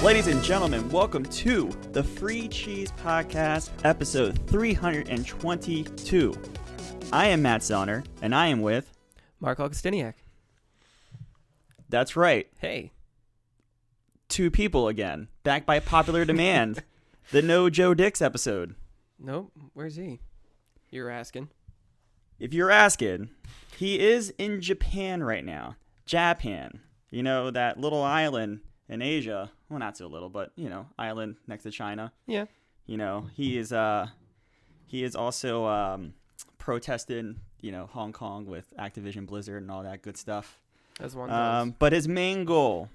Ladies and gentlemen, welcome to the Free Cheese Podcast, episode 322. I am Matt Zellner, and I am with... Marc Augustiniak. That's right. Hey. Two people again, back by popular demand. The No Joe Dix episode. Nope. Where's he? You're asking. If you're asking, he is in Japan right now. Japan. You know, that little island in Asia. Well, not so little, but, you know, island next to China. Yeah. You know, he is also protesting, you know, Hong Kong with Activision Blizzard and all that good stuff. As one does. But his main goal,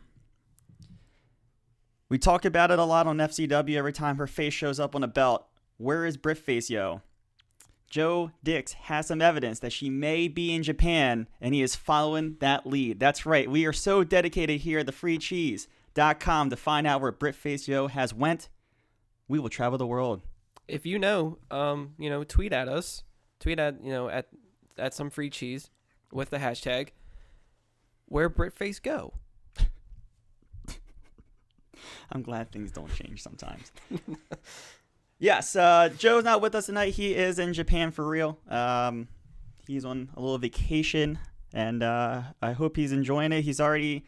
we talk about it a lot on FCW every time her face shows up on a belt. Where is Britfacego? Joe Dix has some evidence that she may be in Japan, and he is following that lead. That's right. We are so dedicated here at thefreecheese.com to find out where Britfacego has went. We will travel the world. If you know, tweet at us. Tweet at some free cheese with the hashtag where Britface go. I'm glad things don't change sometimes. Yes, Joe's not with us tonight. He is in Japan for real. He's on a little vacation, and I hope he's enjoying it. He's already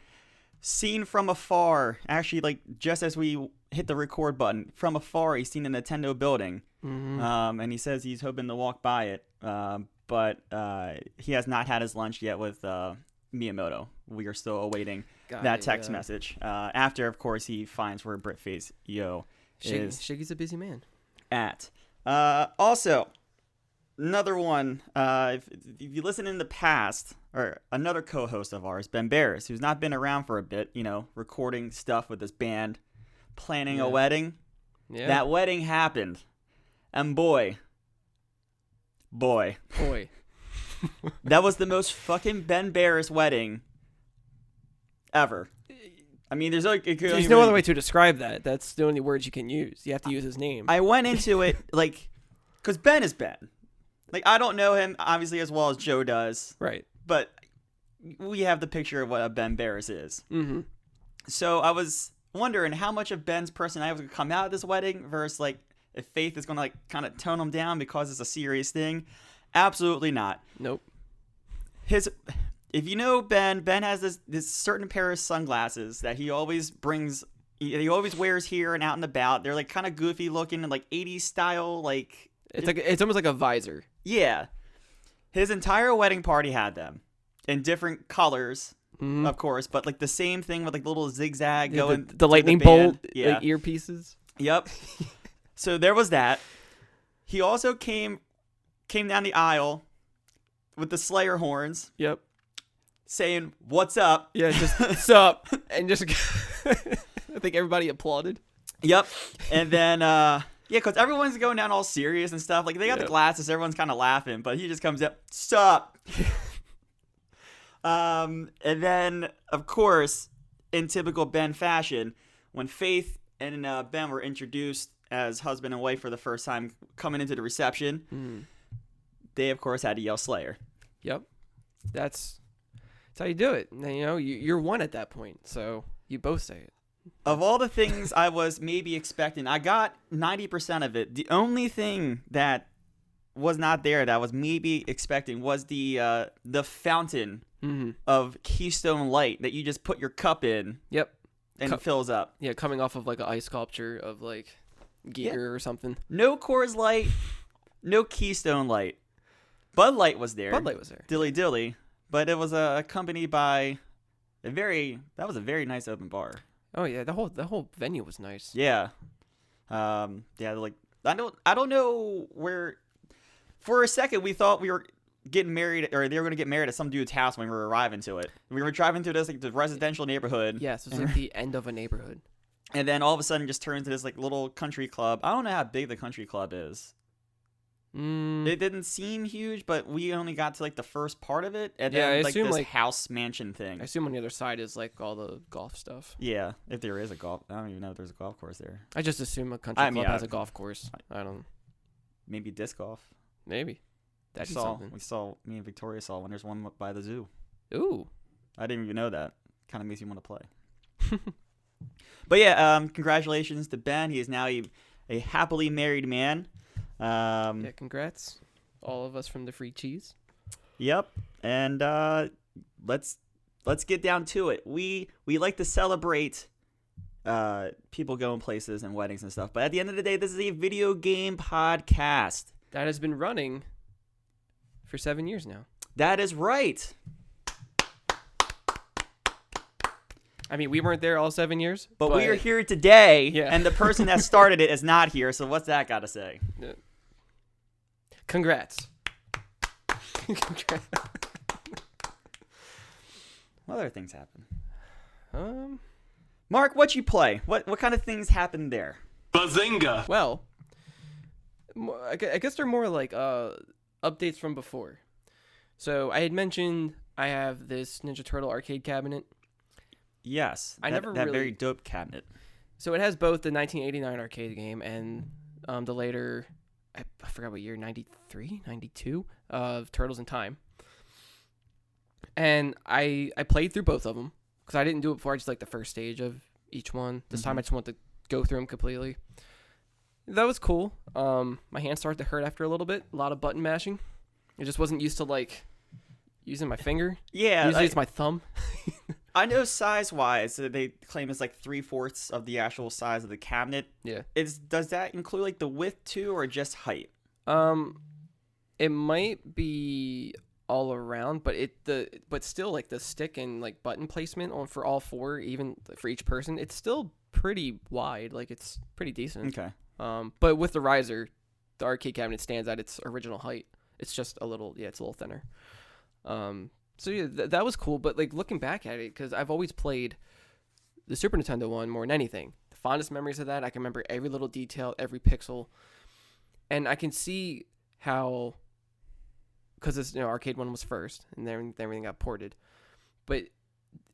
seen from afar, actually, like just as we hit the record button, from afar, he's seen a Nintendo building. Mm-hmm. And he says he's hoping to walk by it, but he has not had his lunch yet with Miyamoto. We are still awaiting that text message. After, of course, he finds where Britfacego is. Shiggy's a busy man. At. Also, another one, if you listen in the past, or another co-host of ours, Ben Barris, who's not been around for a bit, you know, recording stuff with his band, planning a wedding. Yeah. That wedding happened. And boy. That was the most fucking Ben Barris wedding ever. I mean, there's no other way to describe that. That's the only words you can use. You have to use his name. I went into it, like, because Ben is Ben. Like, I don't know him, obviously, as well as Joe does. Right. But we have the picture of what a Ben Barris is. Mm-hmm. So I was wondering how much of Ben's personality was going to come out of this wedding versus, like, if Faith is going to, like, kind of tone him down because it's a serious thing. Absolutely not. Nope. If you know Ben has this certain pair of sunglasses that he always brings. He always wears here and out and about. They're like kind of goofy looking and like 80s style. Like it's almost like a visor. Yeah, his entire wedding party had them in different colors, of course, but like the same thing with like little zigzag going. The lightning bolt like earpieces. Yep. So there was that. He also came down the aisle with the Slayer horns. Yep. Saying, "What's up?" Yeah, just "What's up?" And just, I think everybody applauded. Yep. And then, because everyone's going down all serious and stuff. Like, they got the glasses, everyone's kind of laughing, but he just comes up, "Stop." And then, of course, in typical Ben fashion, when Faith and Ben were introduced as husband and wife for the first time coming into the reception, they, of course, had to yell Slayer. Yep. That's how you do it. You know, you're one at that point, so you both say it. Of all the things I was maybe expecting, I got 90% of it. The only thing that was not there that I was maybe expecting was the fountain of Keystone Light that you just put your cup in. Yep. And it fills up. Yeah, coming off of like an ice sculpture of like Giger or something. No Coors Light, no Keystone Light. Bud Light was there. Dilly Dilly. But it was accompanied by a very nice open bar. Oh yeah, the whole venue was nice. Yeah, like I don't know where. For a second, we thought we were getting married, or they were going to get married at some dude's house when we were arriving to it. We were driving through this like the residential neighborhood. Yes, it was like the end of a neighborhood. And then all of a sudden, it just turns into this like little country club. I don't know how big the country club is. It didn't seem huge, but we only got to like the first part of it, and then like this house mansion thing. I assume on the other side is like all the golf stuff. Yeah, if there is a golf, I don't even know if there's a golf course there. I just assume a country club has a golf course. I don't. Maybe disc golf. Maybe. That'd be something. Me and Victoria saw one. There's one by the zoo. Ooh. I didn't even know that. Kind of makes you want to play. But yeah, congratulations to Ben. He is now a happily married man. Yeah, congrats, all of us from the Free Cheese. Yep. And let's get down to it. We like to celebrate people going places and weddings and stuff. But at the end of the day, this is a video game podcast. That has been running for 7 years now. That is right. I mean, we weren't there all 7 years. But we are here today, Yeah. and the person that started it is not here, so what's that got to say? Congrats. What other things happen? Marc, Marc, what you play? What kind of things happened there? Bazinga! Well, I guess they're more like updates from before. So I had mentioned I have this Ninja Turtle arcade cabinet. Yes, I never that really- very dope cabinet. So it has both the 1989 arcade game and the later, I forgot what year, 93, 92, of Turtles in Time. And I played through both of them because I didn't do it before. I just like the first stage of each one. This time I just wanted to go through them completely. That was cool. My hands started to hurt after a little bit. A lot of button mashing. I just wasn't used to like using my finger. Yeah, Usually it's my thumb. I know size-wise, they claim it's like 3/4 of the actual size of the cabinet. Yeah. Does that include like the width too, or just height? It might be all around, but still like the stick and like button placement on for all four, even for each person, it's still pretty wide. Like it's pretty decent. Okay. But with the riser, the arcade cabinet stands at its original height. It's just a little thinner. So yeah, that was cool. But like looking back at it, because I've always played the Super Nintendo one more than anything. The fondest memories of that, I can remember every little detail, every pixel, and I can see how, because this arcade one was first, and then everything got ported, but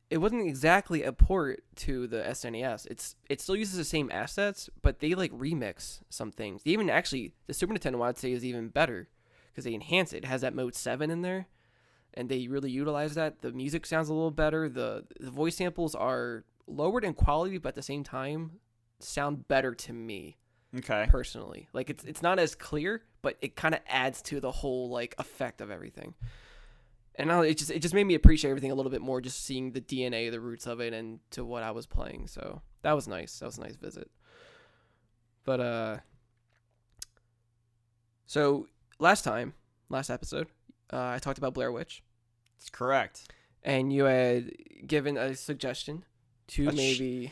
it wasn't exactly a port to the SNES. It still uses the same assets, but they like remix some things. Even actually, the Super Nintendo one I'd say is even better because they enhance it. It has that mode 7 in there, and they really utilize that. The music sounds a little better. The voice samples are lowered in quality, but at the same time sound better to me. Okay. Personally, like it's not as clear, but it kind of adds to the whole like effect of everything. And now it just made me appreciate everything a little bit more, just seeing the DNA, the roots of it, and to what I was playing. So that was nice. That was a nice visit. But so last episode, I talked about Blair Witch. That's correct. And you had given a suggestion to maybe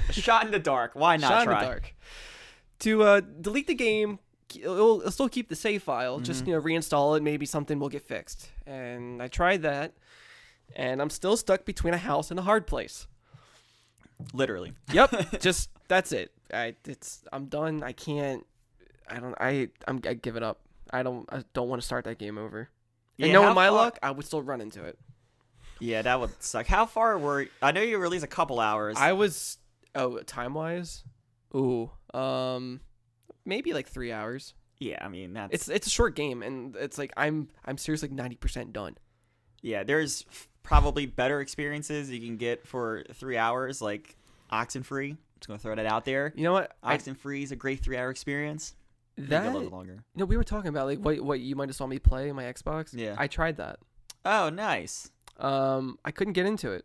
A shot in the dark. Why not shot try? in the dark to delete the game. It'll still keep the save file. Just reinstall it. Maybe something will get fixed. And I tried that, and I'm still stuck between a house and a hard place. Literally. Yep. Just that's it. I'm done. I can't. I give it up. I don't want to start that game over. And knowing my luck, I would still run into it. Yeah, that would suck. How far were? I know you released a couple hours. I was time wise. Ooh. Maybe like 3 hours. Yeah, I mean that's It's a short game, and it's like I'm seriously like 90% done. Yeah, there's probably better experiences you can get for 3 hours, like Oxenfree. Just gonna throw that out there. You know what? Oxenfree is a great 3-hour experience. That Maybe a little longer. we were talking about like what you might have saw me play on my Xbox. Yeah. I tried that. Oh, nice. I couldn't get into it.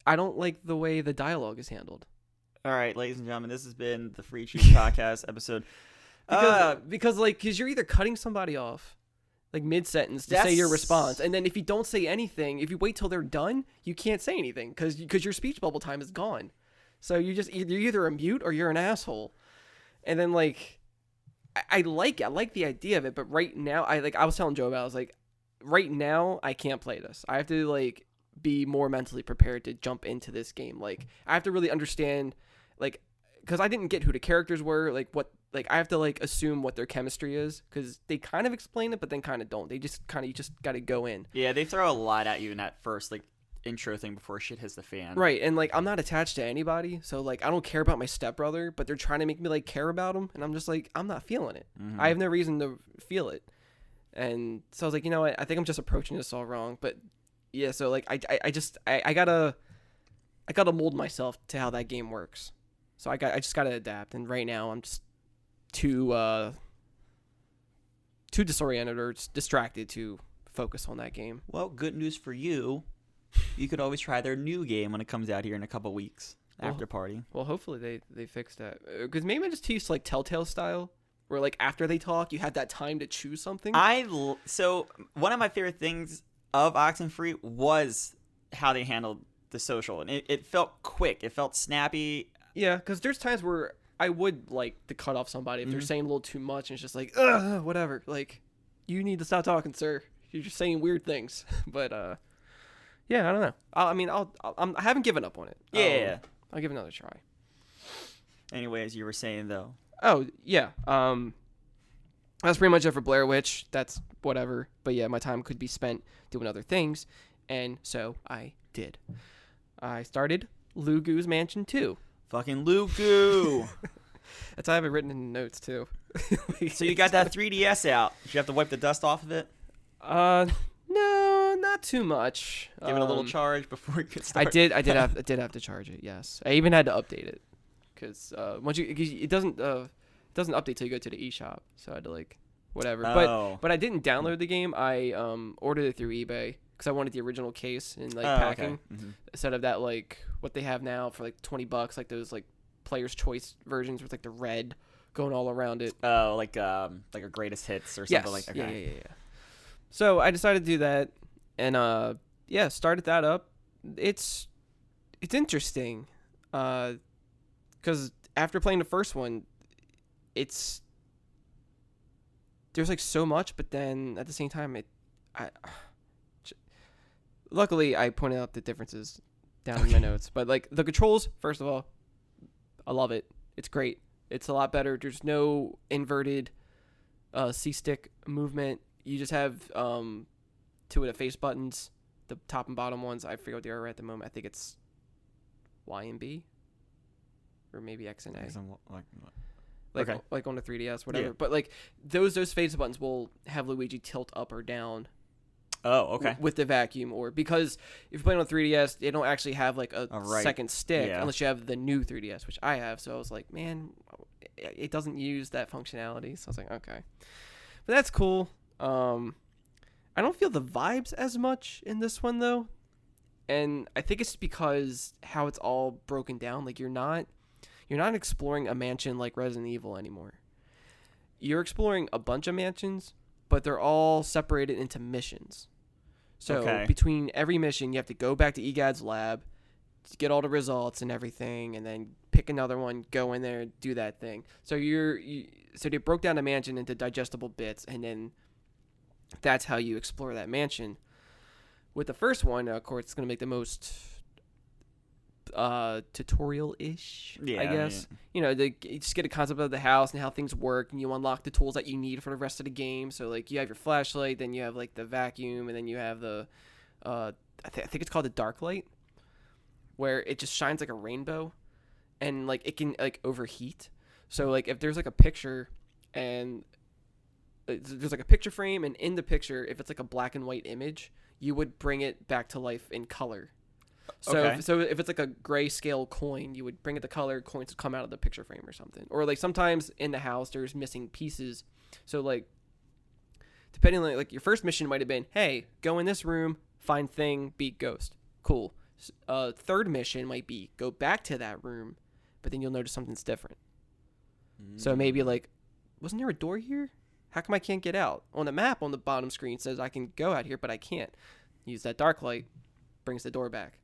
I don't like the way the dialogue is handled. All right, ladies and gentlemen, this has been the Free Choose Podcast episode. Because you're either cutting somebody off like mid-sentence to say your response, and then if you don't say anything, if you wait till they're done, you can't say anything because your speech bubble time is gone. So you're either a mute or you're an asshole. And then like I like the idea of it, but right now I was telling Joe about, I was like, right now I can't play this. I have to like be more mentally prepared to jump into this game. Like I have to really understand, like, because I didn't get who the characters were, like what, like I have to like assume what their chemistry is, because they kind of explain it but then kind of don't. They just kind of, you just got to go in. Yeah, they throw a lot at you in that first like intro thing before shit hits the fan. Right, and like I'm not attached to anybody, so like I don't care about my stepbrother, but they're trying to make me like care about him, and I'm just like, I'm not feeling it. Mm-hmm. I have no reason to feel it. And so I was like, you know what, I think I'm just approaching this all wrong. But Yeah, so like I gotta mold myself to how that game works. So I just gotta adapt. And right now I'm just too disoriented or just distracted to focus on that game. Well, good news for you. You could always try their new game when it comes out here in a couple weeks. After party. Well, hopefully they fix that. Because maybe I'm just too used to like Telltale style, where like after they talk, you have that time to choose something. So one of my favorite things of Oxenfree was how they handled the social, and it felt quick. It felt snappy. Yeah, because there's times where I would like to cut off somebody if they're saying a little too much, and it's just like, ugh, whatever. Like, you need to stop talking, sir. You're just saying weird things. But yeah, I don't know. I haven't given up on it. Yeah. I'll give it another try. Anyways, you were saying though. Oh yeah. That's pretty much it for Blair Witch. That's whatever. But yeah, my time could be spent doing other things, and so I did. I started Lugu's Mansion 2. Fucking Lugu. That's how I have it written in the notes too. So you got that 3DS out. Did you have to wipe the dust off of it? No, not too much. Give it a little charge before you could start. I did have to charge it. Yes, I even had to update it because it doesn't update till you go to the eShop. So I had to like whatever. Oh. But I didn't download the game. I ordered it through eBay because I wanted the original case and like packing okay. instead of that like what they have now for like $20, like those like player's choice versions with like the red going all around it. Oh, like a greatest hits or something like that. Okay. Yeah. So I decided to do that, and started that up. It's interesting, because after playing the first one, there's like so much, but then at the same time, luckily I pointed out the differences down in my notes. But like the controls, first of all, I love it. It's great. It's a lot better. There's no inverted C-stick movement. You just have two of the face buttons, the top and bottom ones. I forget what they are at the moment. I think it's Y and B, or maybe X and A. Like on the 3DS, whatever. Yeah. But like those face buttons will have Luigi tilt up or down. Oh, okay. With the vacuum, or because if you're playing on 3DS, they don't actually have like a second stick unless you have the new 3DS, which I have. So I was like, man, it doesn't use that functionality. So I was like, okay, but that's cool. I don't feel the vibes as much in this one though, and I think it's because how it's all broken down. Like you're not exploring a mansion like Resident Evil anymore. You're exploring a bunch of mansions, but they're all separated into missions. So between every mission, you have to go back to EGAD's lab to get all the results and everything, and then pick another one, go in there, do that thing. So so they broke down the mansion into digestible bits, and then that's how you explore that mansion. With the first one, of course, it's going to make the most tutorial-ish, I guess. Yeah. You know, you just get a concept of the house and how things work, and you unlock the tools that you need for the rest of the game. So, like, you have your flashlight, then you have, like, the vacuum, and then you have the, I think it's called the dark light, where it just shines like a rainbow, and, like, it can, like, overheat. So, like, if there's, like, a picture, and there's like a picture frame, and in the picture, if it's like a black and white image, you would bring it back to life in color. So if it's like a grayscale coin, you would bring it to color, coins would come out of the picture frame or something. Or like sometimes in the house there's missing pieces. So like depending on like your first mission might have been, hey, go in this room, find thing, beat ghost. Cool. Third mission might be go back to that room, but then you'll notice something's different. So maybe like, wasn't there a door here? How come I can't get out? On the map on the bottom screen says I can go out here, but I can't. Use that dark light, brings the door back.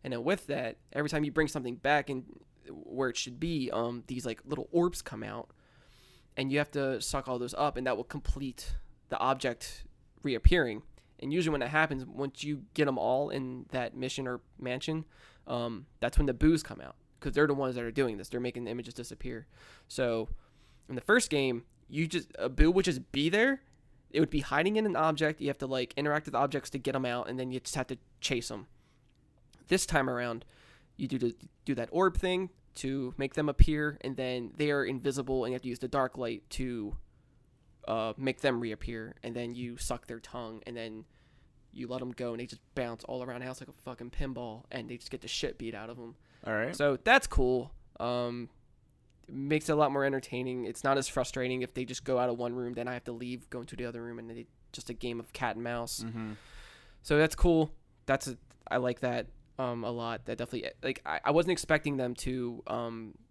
And then with that, every time you bring something back in where it should be, these like little orbs come out, and you have to suck all those up, and that will complete the object reappearing. And usually when that happens, once you get them all in that mission or mansion, that's when the boos come out, because they're the ones that are doing this. They're making the images disappear. So in the first game, a boo would just be there. It would be hiding in an object. You have to like interact with objects to get them out, and then you just have to chase them. This time around, you do that orb thing to make them appear, and then they are invisible, and you have to use the dark light to make them reappear, and then you suck their tongue, and then you let them go, and they just bounce all around the house like a fucking pinball, and they just get the shit beat out of them. All right. So that's cool. Makes it a lot more entertaining. It's not as frustrating if they just go out of one room, then I have to leave, go into the other room, and it's just a game of cat and mouse. Mm-hmm. So that's cool. I like that a lot. That definitely, like, I wasn't expecting them to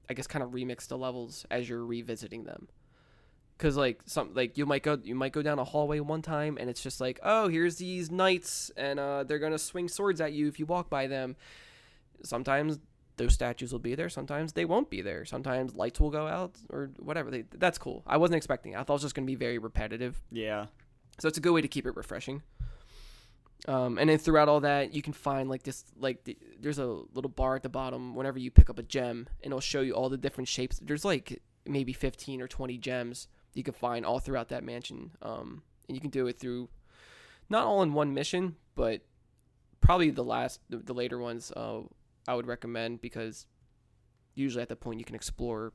I guess kind of remix the levels as you're revisiting them. Cause like you might go down a hallway one time and it's just like, oh, here's these knights and they're gonna swing swords at you if you walk by them. Sometimes those statues will be there. Sometimes they won't be there. Sometimes lights will go out or whatever. That's cool. I wasn't expecting it. I thought it was just gonna be very repetitive. Yeah. So it's a good way to keep it refreshing. And then throughout all that, you can find like this, there's a little bar at the bottom whenever you pick up a gem, and it'll show you all the different shapes. There's like maybe 15 or 20 gems you can find all throughout that mansion. And you can do it through not all in one mission, but probably the later ones I would recommend, because usually at that point you can explore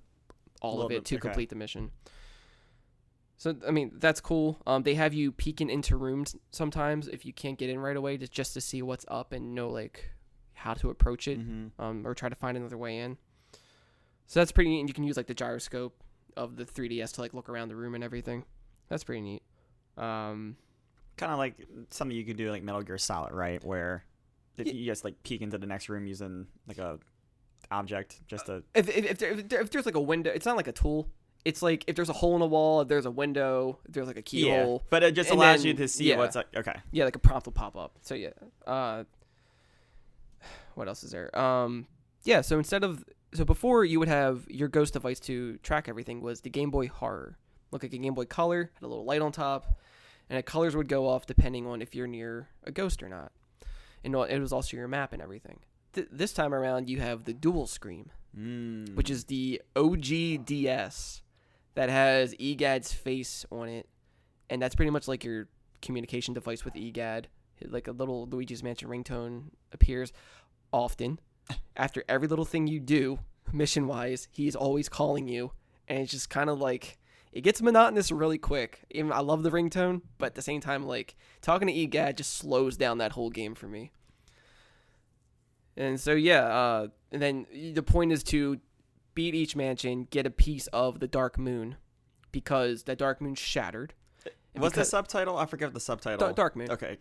all of it to complete the mission. So, I mean, that's cool. They have you peeking into rooms sometimes if you can't get in right away, just to see what's up and know, like, how to approach it, or try to find another way in. So that's pretty neat. And you can use, like, the gyroscope of the 3DS to, like, look around the room and everything. That's pretty neat. Kind of like something you could do like Metal Gear Solid, right? Where you just, like, peek into the next room using, like, a object just to... If there's, like, a window, it's not like a tool. It's like if there's a hole in a wall, if there's a window, if there's like a keyhole. Yeah, but it just allows you to see what's like. Okay. Yeah, like a prompt will pop up. So yeah. What else is there? Yeah. So before you would have your ghost device to track everything was the Game Boy Horror. Look like a Game Boy Color, had a little light on top, and the colors would go off depending on if you're near a ghost or not. And it was also your map and everything. This time around, you have the Dual Screen, which is the OG DS. That has EGAD's face on it, and that's pretty much like your communication device with EGAD. Like a little Luigi's Mansion ringtone appears often. After every little thing you do, mission-wise, he's always calling you, and it's just kind of like, it gets monotonous really quick. Even I love the ringtone, but at the same time, like, talking to EGAD just slows down that whole game for me. And so, yeah, and then the point is to beat each mansion, get a piece of the Dark Moon, because the Dark Moon shattered. What's the subtitle? I forget the subtitle. Dark Moon. Okay.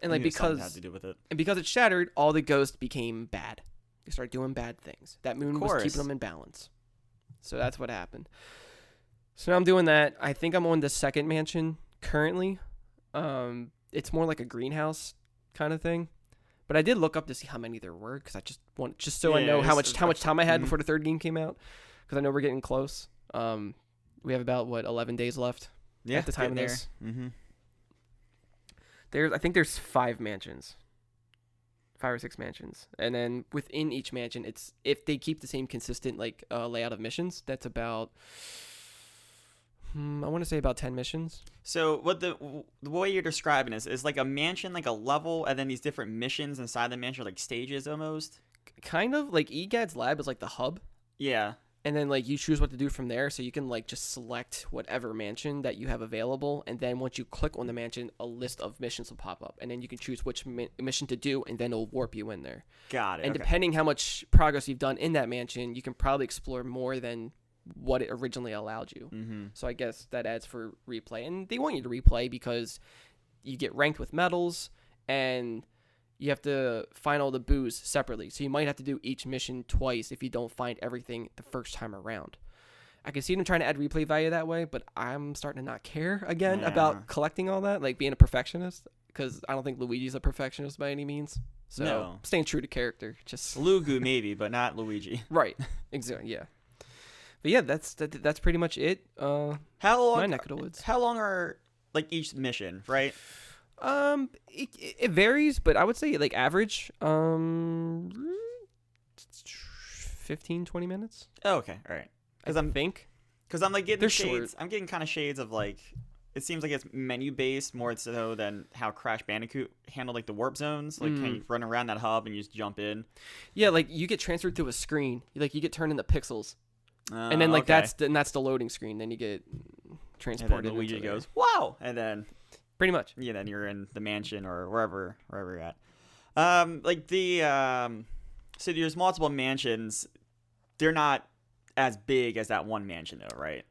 And like because had to do with it. And because it shattered, all the ghosts became bad. They started doing bad things. That moon was keeping them in balance. So that's what happened. So now I'm doing that. I think I'm on the second mansion currently. It's more like a greenhouse kind of thing. But I did look up to see how many there were, because I I know how much time I had before the third game came out, because I know we're getting close. We have about 11 days left at the time of this. Mm-hmm. I think there's 5 mansions, 5 or 6 mansions, and then within each mansion, it's if they keep the same consistent layout of missions, that's about I want to say about 10 missions. So what the way you're describing is like a mansion, like a level, and then these different missions inside the mansion, like stages almost? Kind of. Like EGAD's lab is like the hub. Yeah. And then like you choose what to do from there, so you can like just select whatever mansion that you have available, and then once you click on the mansion, a list of missions will pop up, and then you can choose which mission to do, and then it'll warp you in there. Got it. And depending how much progress you've done in that mansion, you can probably explore more than what it originally allowed you. Mm-hmm. So I guess that adds for replay, and they want you to replay because you get ranked with medals, and you have to find all the boos separately. So you might have to do each mission twice if you don't find everything the first time around. I can see them trying to add replay value that way, but I'm starting to not care again about collecting all that, like being a perfectionist, because I don't think Luigi's a perfectionist by any means. So staying true to character. Just Lugu maybe, but not Luigi. Right. Exactly. Yeah. But yeah, that's pretty much it. How long? My neck of the woods. How long are like each mission, right? It varies, but I would say like average 15, 20 minutes. Oh, okay, all right. Because I'm like getting they're shades. Short. I'm getting kind of shades of like, it seems like it's menu based more so than how Crash Bandicoot handled like the warp zones. Like, can you run around that hub and you just jump in? Yeah, like you get transferred to a screen. Like you get turned into pixels. And then like that's the loading screen. Then you get transported. And then Luigi goes, "Wow!" And then Pretty much. Yeah, then you're in the mansion or wherever you're at. So there's multiple mansions. They're not as big as that one mansion though, right?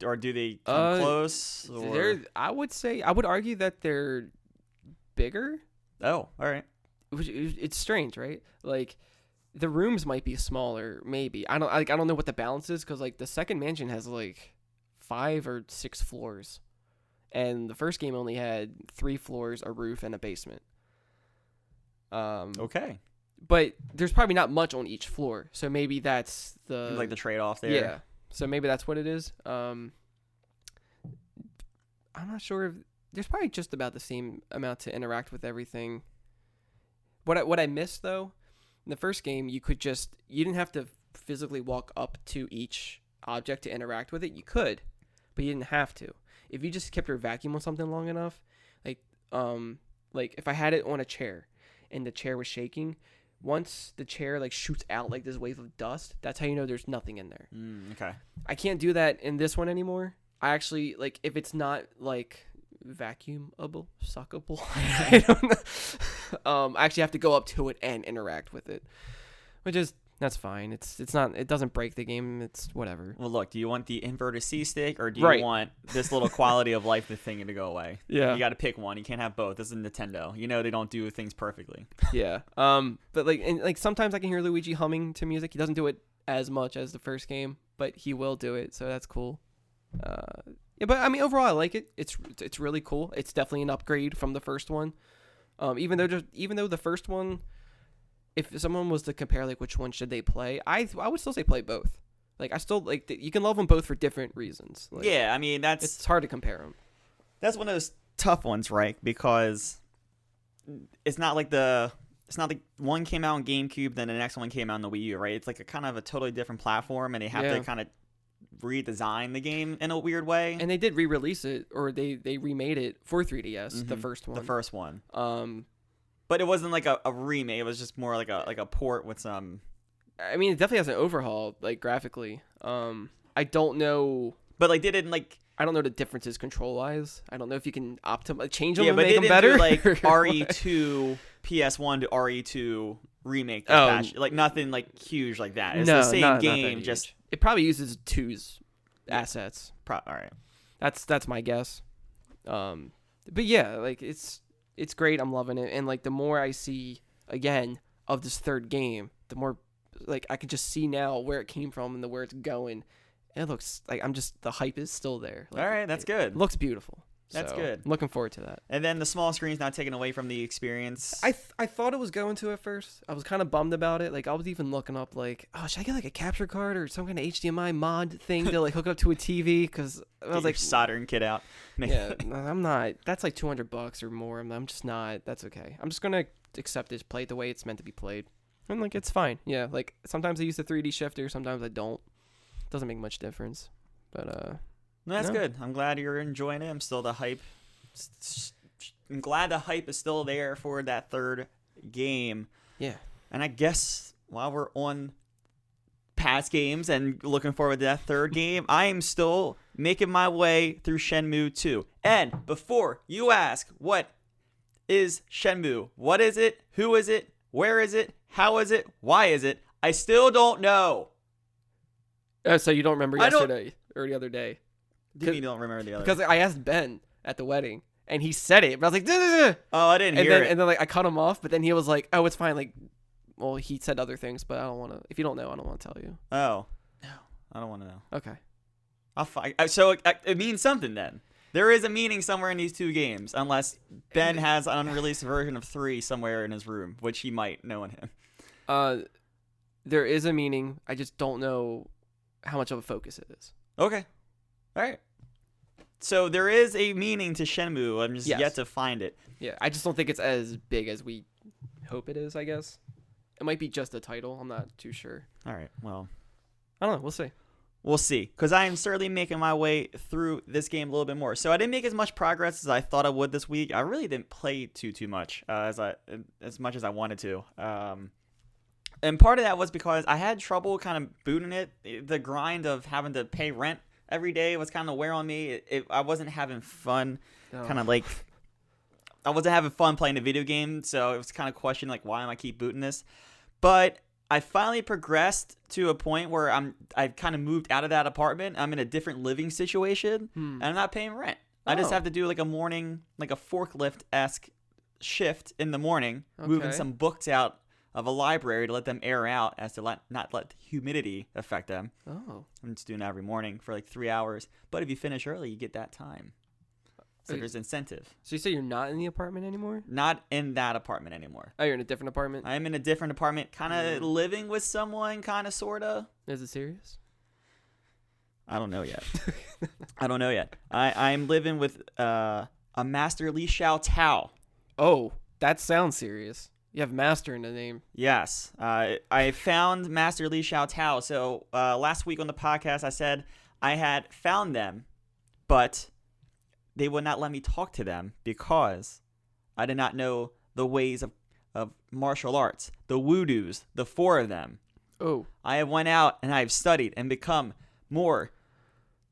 Or do they come close? Or... I would argue that they're bigger. Oh, all right. It's strange, right? Like the rooms might be smaller, maybe. I don't know what the balance is because like the second mansion has like 5 or 6 floors, and the first game only had 3 floors, a roof, and a basement. Okay. But there's probably not much on each floor, so maybe that's the trade-off there. Yeah. So maybe that's what it is. I'm not sure if there's probably just about the same amount to interact with everything. What I missed though, in the first game, you didn't have to physically walk up to each object to interact with it. You could, but you didn't have to. If you just kept your vacuum on something long enough, like if I had it on a chair and the chair was shaking, once the chair like shoots out like this wave of dust, that's how you know there's nothing in there. Okay. I can't do that in this one anymore. I actually if it's not like vacuumable, suckable. I don't know. I actually have to go up to it and interact with it, which is that's fine. It's not. It doesn't break the game. It's whatever. Well, look. Do you want the inverted C stick or do you want this little quality of life thing to go away? Yeah. You got to pick one. You can't have both. This is Nintendo. You know they don't do things perfectly. Yeah. But sometimes I can hear Luigi humming to music. He doesn't do it as much as the first game, but he will do it. So that's cool. Yeah, but I mean, overall, I like it. It's really cool. It's definitely an upgrade from the first one. Even though the first one, if someone was to compare like which one should they play, I would still say play both. Like I still like you can love them both for different reasons. Like, yeah, I mean it's hard to compare them. That's one of those tough ones, right? Because it's not like one came out on GameCube, then the next one came out on the Wii U, right? It's like a kind of a totally different platform, and they have to kind of redesign the game in a weird way. And they did re-release it, or they remade it for 3DS, the first one. The first one. But it wasn't like a remake. It was just more like a port with some. I mean, it definitely has an overhaul, like graphically. I don't know. But like, did it like? I don't know the differences control-wise. I don't know if you can change them and but make them better. Do like RE2 PS1 to RE2 remake. Patch. Like nothing like huge like that. It's the same game. Just it probably uses 2's assets. All right. That's my guess. But yeah, like it's great. I'm loving it. And like the more I see again of this third game, the more like I can just see now where it came from and where it's going. It looks like the hype is still there. Like, all right, that's good. It looks beautiful. That's good. I'm looking forward to that. And then the small screen's not taken away from the experience. I thought it was going to at first. I was kind of bummed about it. Like I was even looking up like, oh, should I get like a capture card or some kind of HDMI mod thing to like hook up to a TV? Because I was like soldering kit out. Yeah, I'm not. That's like $200 or more. I'm just not. That's okay. I'm just gonna accept it, play it the way it's meant to be played, and like it's fine. Yeah, like sometimes I use the 3D shifter, sometimes I don't. Doesn't make much difference, but no, that's good. I'm glad you're enjoying it. I'm glad the hype is still there for that third game. Yeah. And I guess while we're on past games and looking forward to that third game, I am still making my way through Shenmue 2. And before you ask, what is Shenmue? What is it? Who is it? Where is it? How is it? Why is it? I still don't know. So you don't remember yesterday or the other day? You mean you don't remember the other? Because I asked Ben at the wedding, and he said it, but I was like, duh. Oh, I didn't hear it. And then like I cut him off, but then he was like, oh, it's fine. Like, well, he said other things, but I don't want to. If you don't know, I don't want to tell you. Oh, no, I don't want to know. Okay. So it means something then. There is a meaning somewhere in these two games, unless Ben has an unreleased version of 3 somewhere in his room, which he might know in him. There is a meaning. I just don't know how much of a focus it is. Okay. All right. So there is a meaning to Shenmue. I'm just yet to find it. Yeah, I just don't think it's as big as we hope it is, I guess. It might be just a title. I'm not too sure. All right. Well, I don't know. We'll see. We'll see. Because I am certainly making my way through this game a little bit more. So I didn't make as much progress as I thought I would this week. I really didn't play too much as much as I wanted to. And part of that was because I had trouble kind of booting it. The grind of having to pay rent every day was kind of wear on me. I wasn't having fun kind of like I wasn't having fun playing the video game, so it was kind of questioning like, why am I keep booting this? But I finally progressed to a point where I've kind of moved out of that apartment. I'm in a different living situation, and I'm not paying rent. I just have to do like a morning, like a forklift-esque shift in the morning, moving some books out of a library to let them air out, as to not let the humidity affect them. Oh. I'm just doing that every morning for like 3 hours. But if you finish early, you get that time. So there's incentive. So you say you're not in the apartment anymore? Not in that apartment anymore. Oh, you're in a different apartment? I am in a different apartment, kind of living with someone, kind of, sort of. Is it serious? I don't know yet. I'm living with a Master Li Xiao Tao. Oh, that sounds serious. You have Master in the name. Yes. I found Master Li Xiao Tao. So last week on the podcast, I said I had found them, but they would not let me talk to them because I did not know the ways of martial arts, the woodoos, the 4 of them. Oh. I have went out and I have studied and become more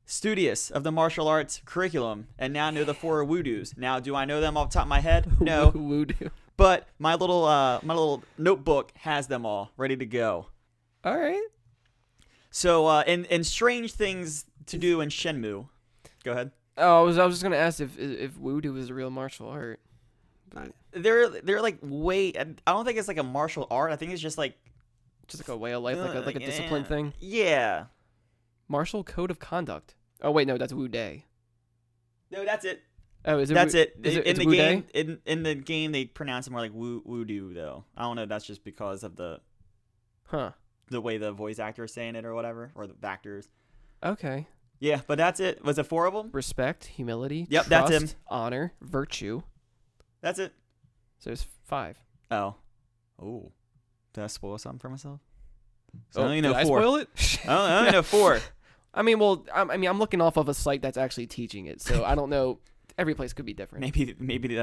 studious of the martial arts curriculum and now know the 4 woodoos. Now, do I know them off the top of my head? No. Woodoo. But my little notebook has them all ready to go. All right. So, in strange things to do in Shenmue. Go ahead. Oh, I was just gonna ask if Voodoo is a real martial art. But They're like way. I don't think it's like a martial art. I think it's just like a way of life, like a discipline thing. Yeah. Martial code of conduct. Oh wait, no, that's Wu Day. No, that's it. Oh, is it? That's it. In the game, in the game, they pronounce it more like Voodoo though. I don't know. That's just because of the way the voice actor is saying it or whatever, or the actors. Okay. Yeah, but that's it. Was it 4 of them? Respect, humility, Yep, trust, that's him. honor, virtue. That's it. So there's 5. Oh. Did I spoil something for myself? So I only know did 4. I spoil it? I only know 4. I mean, I'm looking off of a site that's actually teaching it, so I don't know. Every place could be different. Maybe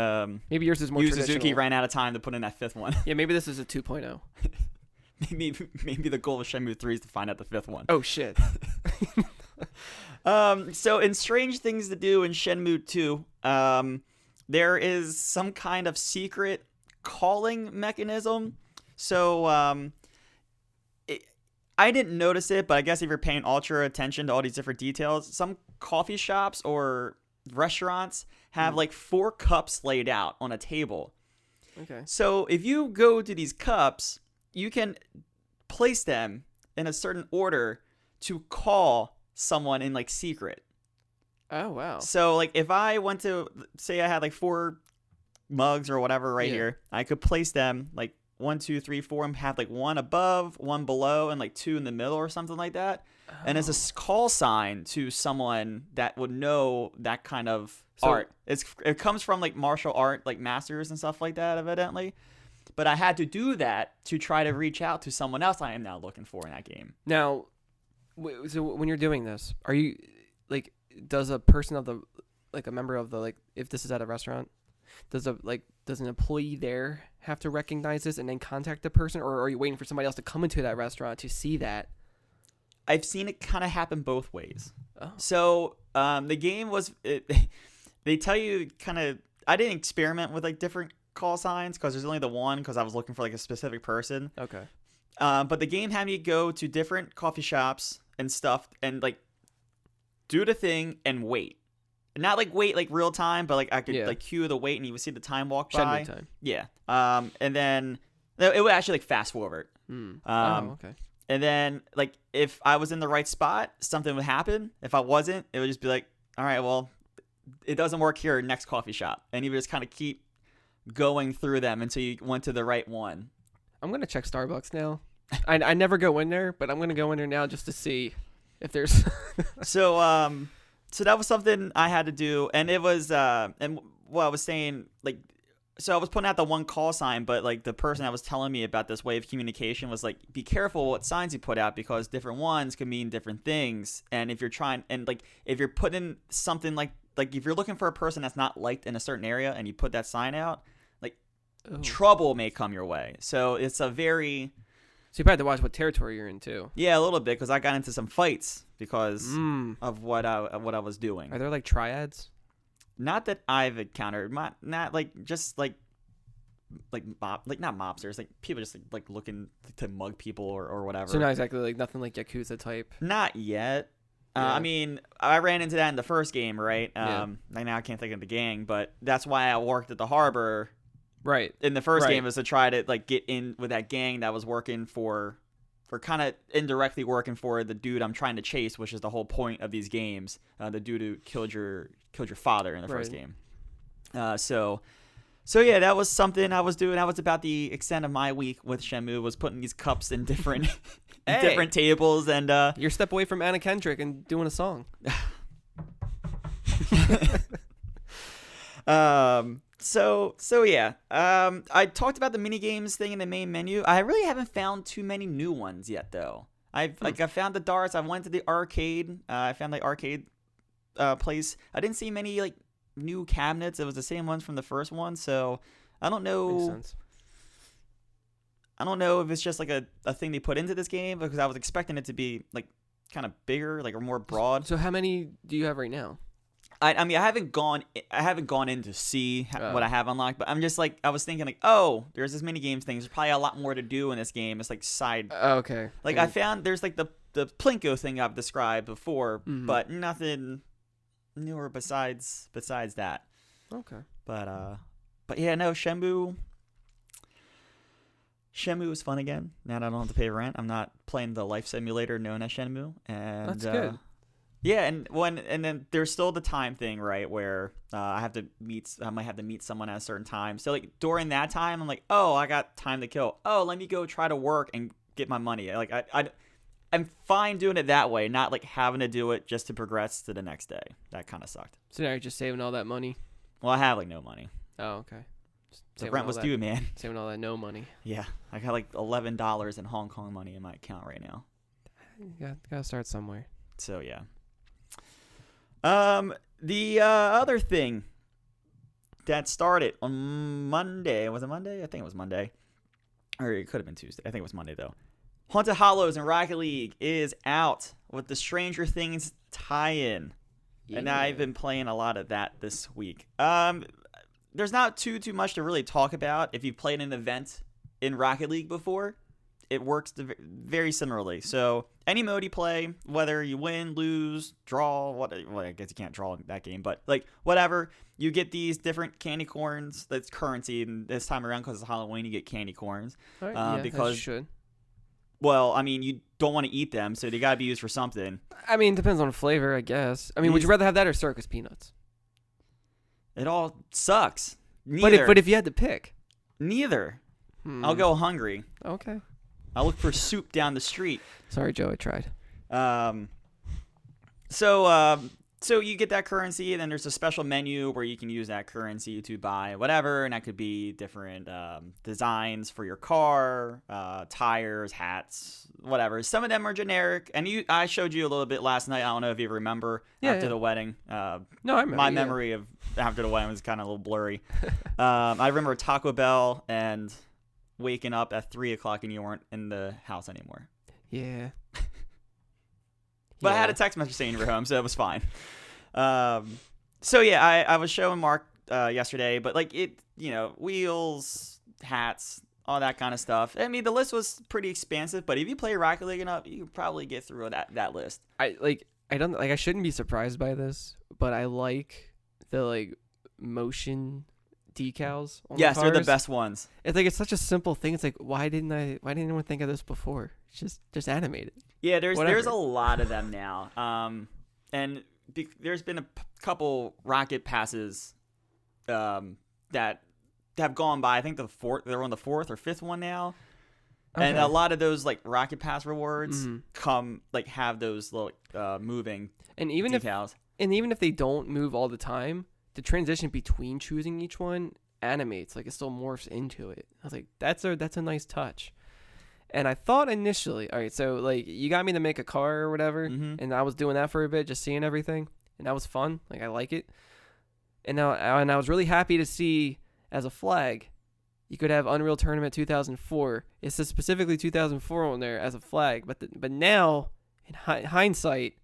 yours is more Yu traditional. Suzuki ran out of time to put in that 5th one. Yeah, maybe this is a 2.0. maybe the goal of Shenmue 3 is to find out the 5th one. Oh shit. So in strange things to do in Shenmue 2, there is some kind of secret calling mechanism. So I didn't notice it, but I guess if you're paying ultra attention to all these different details, some coffee shops or restaurants have like 4 cups laid out on a table. Okay. So if you go to these cups, you can place them in a certain order to call someone in like secret. Oh wow. So like if I went to say I had like 4 mugs or whatever here, I could place them like 1, 2, 3, 4 and have like 1 above, 1 below, and like 2 in the middle or something like that. Oh. And it's a call sign to someone that would know that kind of art. It comes from like martial art, like masters and stuff like that, evidently. But I had to do that to try to reach out to someone else I am now looking for in that game. Now, so when you're doing this, are you like, does a person of the, like a member of the, like, if this is at a restaurant, does an employee there have to recognize this and then contact the person, or are you waiting for somebody else to come into that restaurant to see that? I've seen it kind of happen both ways. Oh. So the game was, they tell you kind of, I didn't experiment with like different call signs because there's only the one because I was looking for like a specific person. Okay. But the game had me go to different coffee shops and stuff and like do the thing and wait. Not like wait like real time, but like I could like cue the wait and you would see the time walk by. Shenmue time. Yeah. And then it would actually like fast forward. Okay. And then like if I was in the right spot, something would happen. If I wasn't, it would just be like, all right, well, it doesn't work here. Next coffee shop, and you would just kind of keep going through them until you went to the right one. I'm gonna check Starbucks now. I never go in there, but I'm gonna go in there now just to see if there's. So that was something I had to do, and it was and what I was saying, like, so I was putting out the one call sign, but like the person that was telling me about this way of communication was like, be careful what signs you put out because different ones can mean different things, and if you're trying and like if you're putting something like if you're looking for a person that's not liked in a certain area and you put that sign out, like trouble may come your way. So it's a very So you probably have to watch what territory you're in too. Yeah, a little bit because I got into some fights because of what I was doing. Are there like triads? Not that I've encountered. Not like just like not mobsters, like people just like looking to mug people or whatever. So not exactly like nothing like Yakuza type. Not yet. Yeah. I mean, I ran into that in the first game, right? Yeah. Like now I can't think of the gang, but that's why I worked at the harbor. Right. In the first Right. game, was to try to like get in with that gang that was working for kind of indirectly working for the dude I'm trying to chase, which is the whole point of these games. The dude who killed your father in the first game. So yeah, that was something I was doing. That was about the extent of my week with Shenmue, was putting these cups in different different tables, and You're a step away from Anna Kendrick and doing a song. So yeah. I talked about the mini games thing in the main menu. I really haven't found too many new ones yet, though. I found the darts. I went to the arcade. I found the arcade place. I didn't see many like new cabinets. It was the same ones from the first one, so I don't know. Makes sense. I don't know if it's just like a thing they put into this game, because I was expecting it to be like kind of bigger, like or more broad. So how many do you have right now? I mean, I haven't gone in to see what I have unlocked, but I'm just like, I was thinking like, oh, there's this mini games thing. There's probably a lot more to do in this game. It's like side. Okay. Like I found there's like the Plinko thing I've described before, but nothing newer besides that. Okay. But yeah, no, Shenmue is fun again. Now that I don't have to pay rent, I'm not playing the life simulator known as Shenmue, and that's good. Yeah, and then there's still the time thing, right, where I might have to meet someone at a certain time. So like during that time, I'm like, oh, I got time to kill. Oh, let me go try to work and get my money. Like I'm fine doing it that way, not like having to do it just to progress to the next day. That kind of sucked. So now you're just saving all that money? Well, I have like no money. Oh, okay. The rent was due, man. Saving all that no money. Yeah, I got like $11 in Hong Kong money in my account right now. You gotta start somewhere. So yeah. The other thing that started on Monday, was it Monday? I think it was Monday. Or it could have been Tuesday. I think it was Monday, though. Haunted Hollows in Rocket League is out with the Stranger Things tie-in. Yeah. And I've been playing a lot of that this week. There's not too much to really talk about. If you've played an event in Rocket League before, it works very similarly. So any mode you play, whether you win, lose, draw, well, I guess you can't draw in that game, but like whatever, you get these different candy corns. That's currency, and this time around, because it's Halloween, you get candy corns. Right, yeah, because as you should. Well, I mean, you don't want to eat them, so they gotta be used for something. I mean, it depends on flavor, I guess. I mean, would you rather have that or circus peanuts? It all sucks. Neither. But if you had to pick, neither. I'll go hungry. Okay. I'll look for soup down the street. Sorry, Joe. I tried. So you get that currency, and then there's a special menu where you can use that currency to buy whatever, and that could be different designs for your car, tires, hats, whatever. Some of them are generic, and I showed you a little bit last night. I don't know if you remember after the wedding. No, I remember. My memory of after the wedding was kind of a little blurry. I remember Taco Bell and waking up at 3:00 and you weren't in the house anymore. Yeah. But I had a text message saying you were home, so it was fine. So yeah, I was showing Marc yesterday, but like it, wheels, hats, all that kind of stuff. I mean, the list was pretty expansive, but if you play Rocket League enough, you can probably get through that list. I shouldn't be surprised by this, but I like the motion decals on yes, the cars. they're the best ones. It's like, it's such a simple thing. It's like, why didn't anyone think of this before? It's just animated. Yeah, there's a lot of them now. And there's been a couple rocket passes that have gone by. I think they're on the 4th or 5th one now. Okay. And a lot of those like rocket pass rewards come have those little moving decals. Even if they don't move all the time, the transition between choosing each one animates, like it still morphs into it. I was like, that's a nice touch. And I thought initially, all right, so you got me to make a car or whatever, and I was doing that for a bit, just seeing everything, and that was fun. Like, I like it. And I was really happy to see as a flag, you could have Unreal Tournament 2004. It says specifically 2004 on there as a flag, but now in hindsight,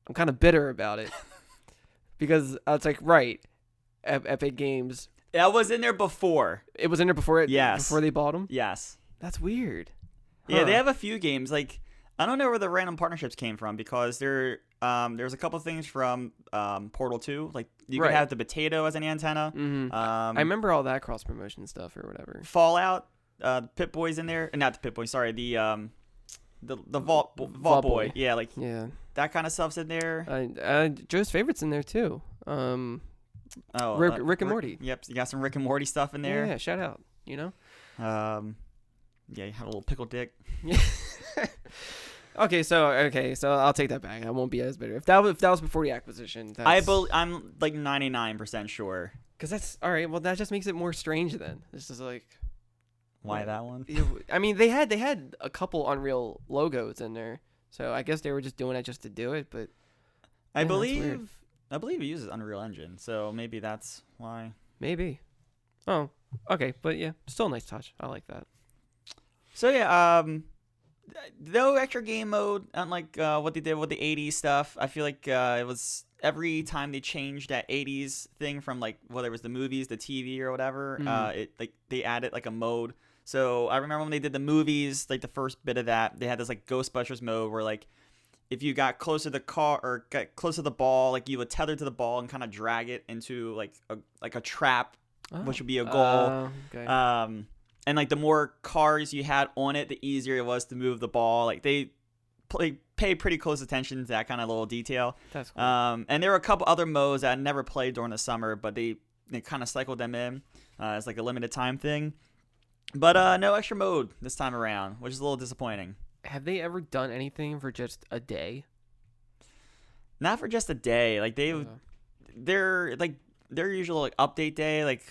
I'm kind of bitter about it because it's like, right, Epic Games. That was in there before. It was in there before Yes. before they bought them? Yes. That's weird. Yeah, Huh. they have a few games. Like, I don't know where the random partnerships came from because there's a couple things from Portal 2. Like, you Right. could have the potato as an antenna. Mm-hmm. I remember all that cross promotion stuff or whatever. Fallout, Pit Boy's in there. Not the Pit Boy, sorry. The Vault Vault Boy. Boy. Yeah, like Yeah. that kind of stuff's in there. Joe's favorite's in there too. Oh, Rick and Morty. Yep, you got some Rick and Morty stuff in there. Yeah, shout out. You know. Yeah, you had a little pickle dick. Okay, so I'll take that back. I won't be as bitter. If that was before the acquisition, I'm like 99% sure. Because that's all right. Well, that just makes it more strange then. This is like, Why that one? I mean, they had a couple Unreal logos in there, so I guess they were just doing it just to do it. But I yeah, that's weird. believe it uses Unreal Engine, so maybe that's why. Maybe. Oh, okay, but yeah, still a nice touch. I like that. So yeah, no extra game mode, unlike what they did with the 80s stuff. I feel like it was every time they changed that 80s thing from like whether it was the movies, the TV, or whatever. It like they added like a mode. So I remember when they did the movies, like the first bit of that, they had this like Ghostbusters mode where like if you got close to the car or got close to the ball, like you would tether to the ball and kind of drag it into like a trap, which would be a goal. Okay. And like the more cars you had on it, the easier it was to move the ball. Like they pay pretty close attention to that kind of little detail. That's cool. And there were a couple other modes that I never played during the summer, but they kind of cycled them in as like a limited time thing. But no extra mode this time around, which is a little disappointing. Have they ever done anything for just a day? Not for just a day. Like their usual like update day, like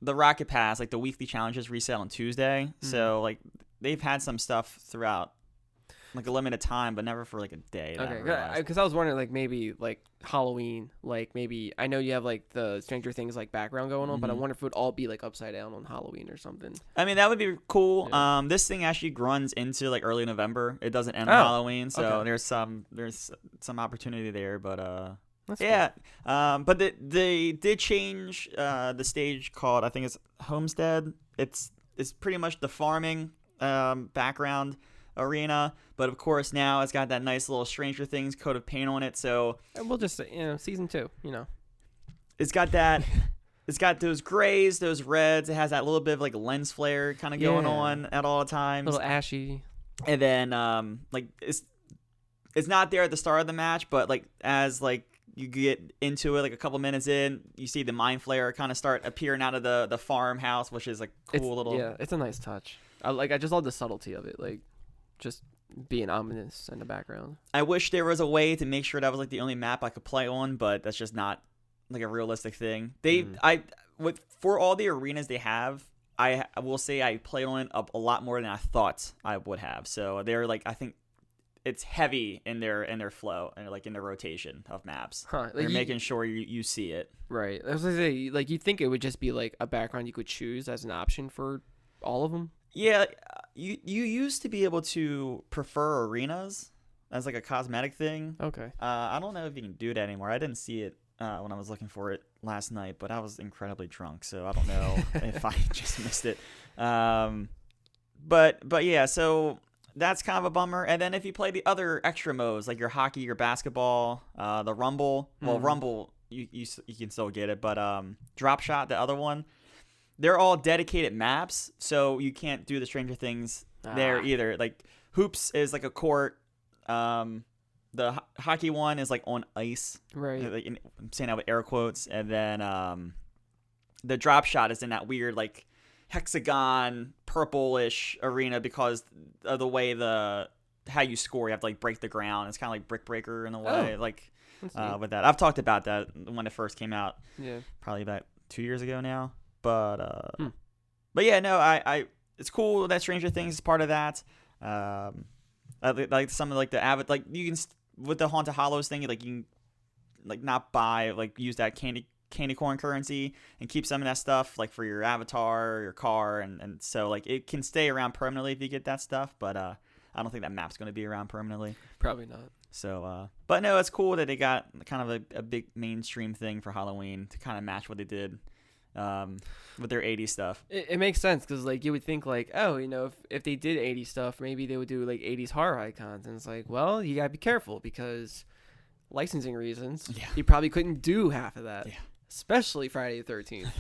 the Rocket Pass, like the weekly challenges reset on Tuesday. So like they've had some stuff throughout like a limited time, but never for like a day. Okay, because I was wondering like maybe like Halloween, like maybe I know you have like the Stranger Things like background going on, but I wonder if it would all be like upside down on Halloween or something. I mean, that would be cool. Yeah. This thing actually runs into like early November. It doesn't end Oh, on Halloween, so okay. there's some opportunity there. But That's yeah. But they did change the stage called, I think it's Homestead. It's pretty much the farming background arena, but of course now it's got that nice little Stranger Things coat of paint on it. So And we'll just say, season 2, it's got that. It's got those grays, those reds. It has that little bit of like lens flare kind of going on at all times. a little ashy. And then like it's not there at the start of the match, but like as like you get into it, like a couple minutes in, you see the mind flare kind of start appearing out of the farmhouse, which is like cool little. Yeah, it's a nice touch. I just love the subtlety of it, like just being ominous in the background. I wish there was a way to make sure that was like the only map I could play on, but that's just not like a realistic thing. For all the arenas they have, I will say I played on it a lot more than I thought I would have. So they're like, I think it's heavy in their flow and like in their rotation of maps. Huh? They're making sure you see it. Right. I was gonna say, like, you'd think it would just be like a background you could choose as an option for all of them. Yeah, you used to be able to prefer arenas as like a cosmetic thing. Okay. I don't know if you can do that anymore. I didn't see it when I was looking for it last night, but I was incredibly drunk, so I don't know if I just missed it. But yeah, so that's kind of a bummer. And then if you play the other extra modes, like your hockey, your basketball, the Rumble. Well, Rumble, you can still get it, but Drop Shot, the other one, they're all dedicated maps, so you can't do the Stranger Things there either. Like Hoops is like a court. The hockey one is like on ice. Right. Like, I'm saying that with air quotes. And then the Drop Shot is in that weird like hexagon purplish arena because of the way how you score. You have to like break the ground. It's kind of like Brick Breaker in a way. With that, I've talked about that when it first came out. Yeah. Probably about 2 years ago now. But yeah, no, I it's cool that Stranger Things is part of that. I like some of like the avid, like you can with the Haunted Hollows thing, like you can like not buy, like use that candy corn currency and keep some of that stuff like for your avatar or your car, and so like it can stay around permanently if you get that stuff. But I don't think that map's going to be around permanently. Probably not. So, but no, it's cool that they got kind of a big mainstream thing for Halloween to kind of match what they did with their 80s stuff. It makes sense because like you would think like, oh, if they did 80s stuff, maybe they would do like 80s horror icons, and it's like, well, you gotta be careful because licensing reasons, you probably couldn't do half of that, especially Friday the 13th.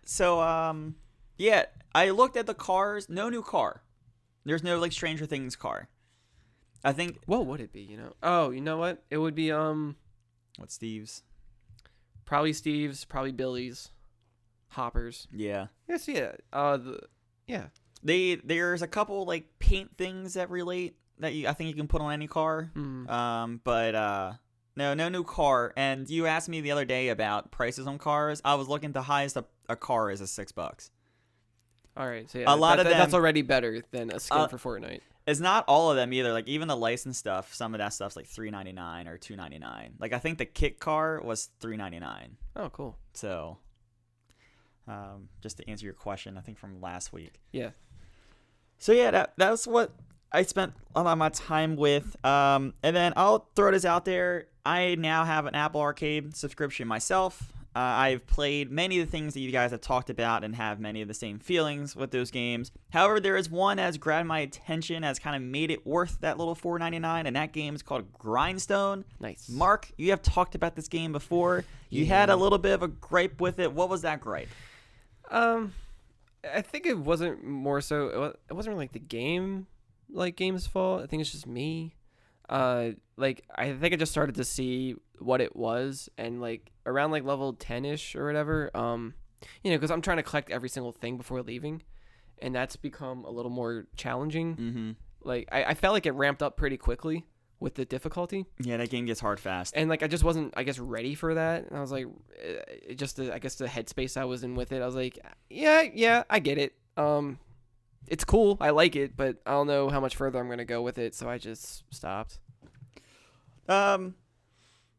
So, yeah, I looked at the cars. No new car. There's no like Stranger Things car. I think. What would it be? Oh, you know what? It would be What, Steve's? Probably Steve's. Probably Billy's. Hoppers. Yeah. Yes. Yeah. Yeah. There's a couple like paint things that relate that I think you can put on any car. But no new car. And you asked me the other day about prices on cars. I was looking, the highest a car is $6. All right. So yeah, that's already better than a skin for Fortnite. It's not all of them either. Like even the licensed stuff, some of that stuff's like $3.99 or $2.99. Like I think the kit car was $3.99. Oh, cool. So, just to answer your question, I think from last week. Yeah. So yeah, that's what I spent a lot of my time with. And then I'll throw this out there. I now have an Apple Arcade subscription myself. I've played many of the things that you guys have talked about and have many of the same feelings with those games. However, there is one that has grabbed my attention, has kind of made it worth that little $4.99, and that game is called Grindstone. Nice. Mark, you have talked about this game before. You had a little bit of a gripe with it. What was that gripe? I think it wasn't more so. It wasn't really like game's fault. I think it's just me. Like I think I just started to see what it was, and like around like level 10ish or whatever. Because I'm trying to collect every single thing before leaving, and that's become a little more challenging. Mm-hmm. Like I felt like it ramped up pretty quickly with the difficulty. Yeah, that game gets hard fast. And like I just wasn't, I guess, ready for that. And I was like, I guess the headspace I was in with it, I was like, yeah, I get it. It's cool, I like it, but I don't know how much further I'm gonna go with it, so I just stopped.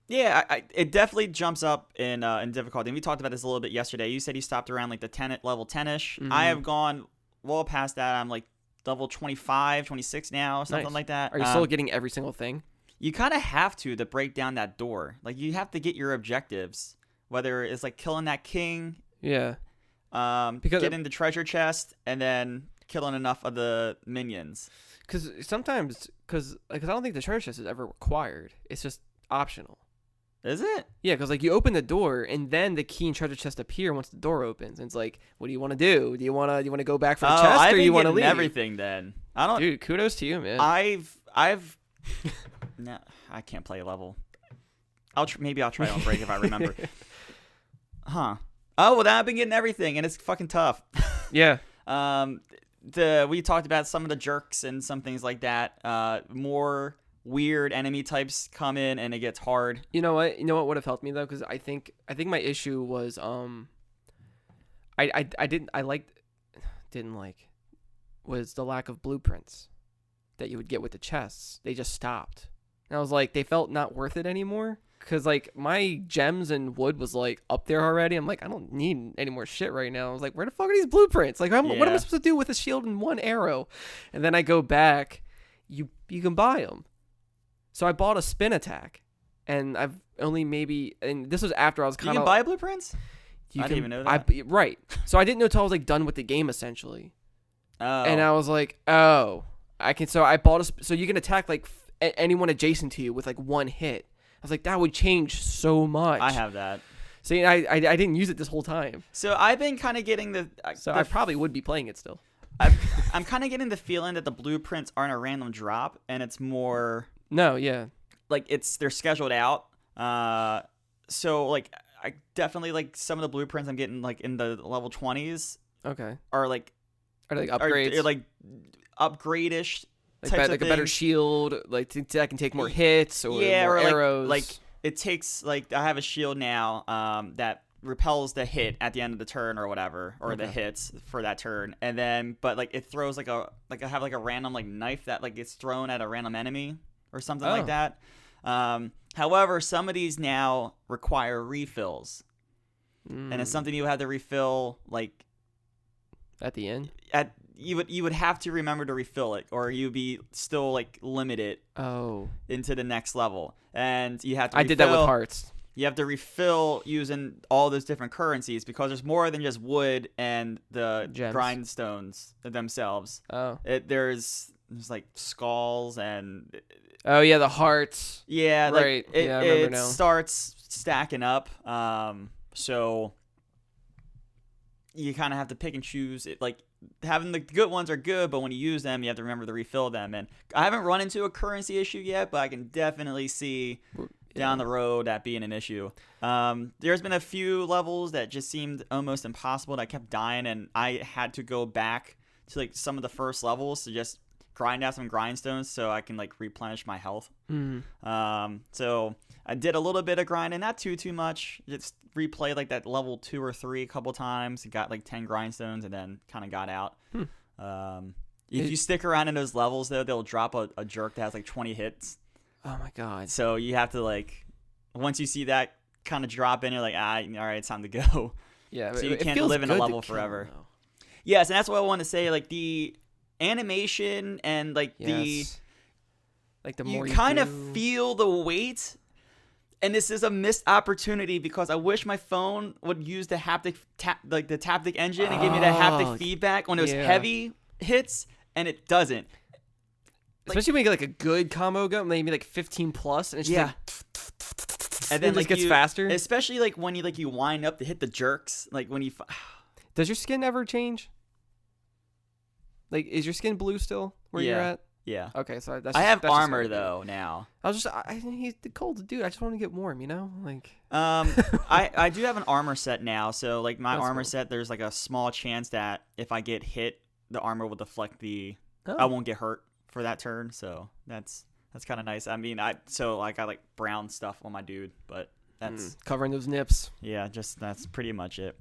Yeah, it definitely jumps up in difficulty. And we talked about this a little bit yesterday. You said you stopped around like the level 10ish. Mm-hmm. I have gone well past that. I'm like level 25, 26 now, something Nice. like that. Are you still getting every single thing? You kind of have to break down that door. Like you have to get your objectives, whether it's like killing that king, Yeah. getting the treasure chest, and then killing enough of the minions. Because I don't think the treasure chest is ever required. It's just optional. Is it? Yeah, because like you open the door and then the key and treasure chest appear once the door opens. And it's like, what do you want to do? Do you want to go back for the chest, or you want to leave? Everything then. I don't. Dude, kudos to you, man. I've. No, I can't play a level. Maybe I'll try it on break if I remember. Huh. Oh well, I've been getting everything, and it's fucking tough. Yeah. We talked about some of the jerks and some things like that. More weird enemy types come in, and it gets hard. You know what would have helped me though, because I think my issue was didn't like was the lack of blueprints that you would get with the chests. They just stopped, and I was like, they felt not worth it anymore. Cause like my gems and wood was like up there already. I'm like, I don't need any more shit right now. I was like, where the fuck are these blueprints? Like, what am I supposed to do with a shield and one arrow? And then I go back, you can buy them. So I bought a spin attack, and I've only and this was after I was kind of. You can buy blueprints? I didn't even know that. Right. So I didn't know until I was like done with the game essentially. Oh. And I was like, oh, I can. So I bought so you can attack like anyone adjacent to you with like one hit. I was like, that would change so much. I have that. See, I didn't use it this whole time. So I've been kind of getting I probably would be playing it still. I'm kind of getting the feeling that the blueprints aren't a random drop, and it's more. No, yeah. Like they're scheduled out. So like I definitely like some of the blueprints I'm getting like in the level 20s. Okay. Are they like upgrades? Are like upgrade-ish. Like a better shield, like I can take more hits or more arrows. Like it takes like I have a shield now that repels the hit at the end of the turn or whatever, or the hits for that turn, and then but like it throws I have like a random like knife that like gets thrown at a random enemy or something like that. However, some of these now require refills, and it's something you have to refill like at the end. you would have to remember to refill it, or you'd be still like limited into the next level, and you have to. I did that with hearts. You have to refill using all those different currencies because there's more than just wood and the Gems. grindstones themselves. There's like skulls and. Oh yeah, the hearts. Yeah, like right. It, yeah, I remember it now. starts stacking up. So you kind of have to pick and choose. Like having the good ones are good, but when you use them, you have to remember to refill them. And I haven't run into a currency issue yet, but I can definitely see down the road that being an issue. There's been a few levels that just seemed almost impossible. That I kept dying, and I had to go back to like some of the first levels to just grind out some grindstones so I can like replenish my health. So I did a little bit of grinding, not too much. Just replayed like that level 2 or 3 a couple times. Got like 10 grindstones and then kind of got out. If you stick around in those levels though, they'll drop a jerk that has like 20 hits. Oh my god. So you have to like, once you see that kind of drop in, you're like, all right, it's time to go. Yeah. So you can't live in a level forever. Yes, and that's what I want to say. Like the animation and like the more you kind of feel the weight, and this is a missed opportunity because I wish my phone would use the haptic the taptic engine and give me that haptic feedback on those heavy hits, and it doesn't. Especially when you get like a good combo gun, maybe like 15 plus, and it's just like, and then it just gets faster. Especially like when you wind up to hit the jerks, like when you. Does your skin ever change? Like, is your skin blue still where you're at? Yeah. Okay, so I have armor though now. He's the cold dude. I just want to get warm, you know? Like I do have an armor set now, so like my That's armor cool. set, there's like a small chance that if I get hit, the armor will deflect I won't get hurt for that turn, so that's kind of nice. I mean, I got like brown stuff on my dude, but that's covering those nips. Yeah, that's pretty much it.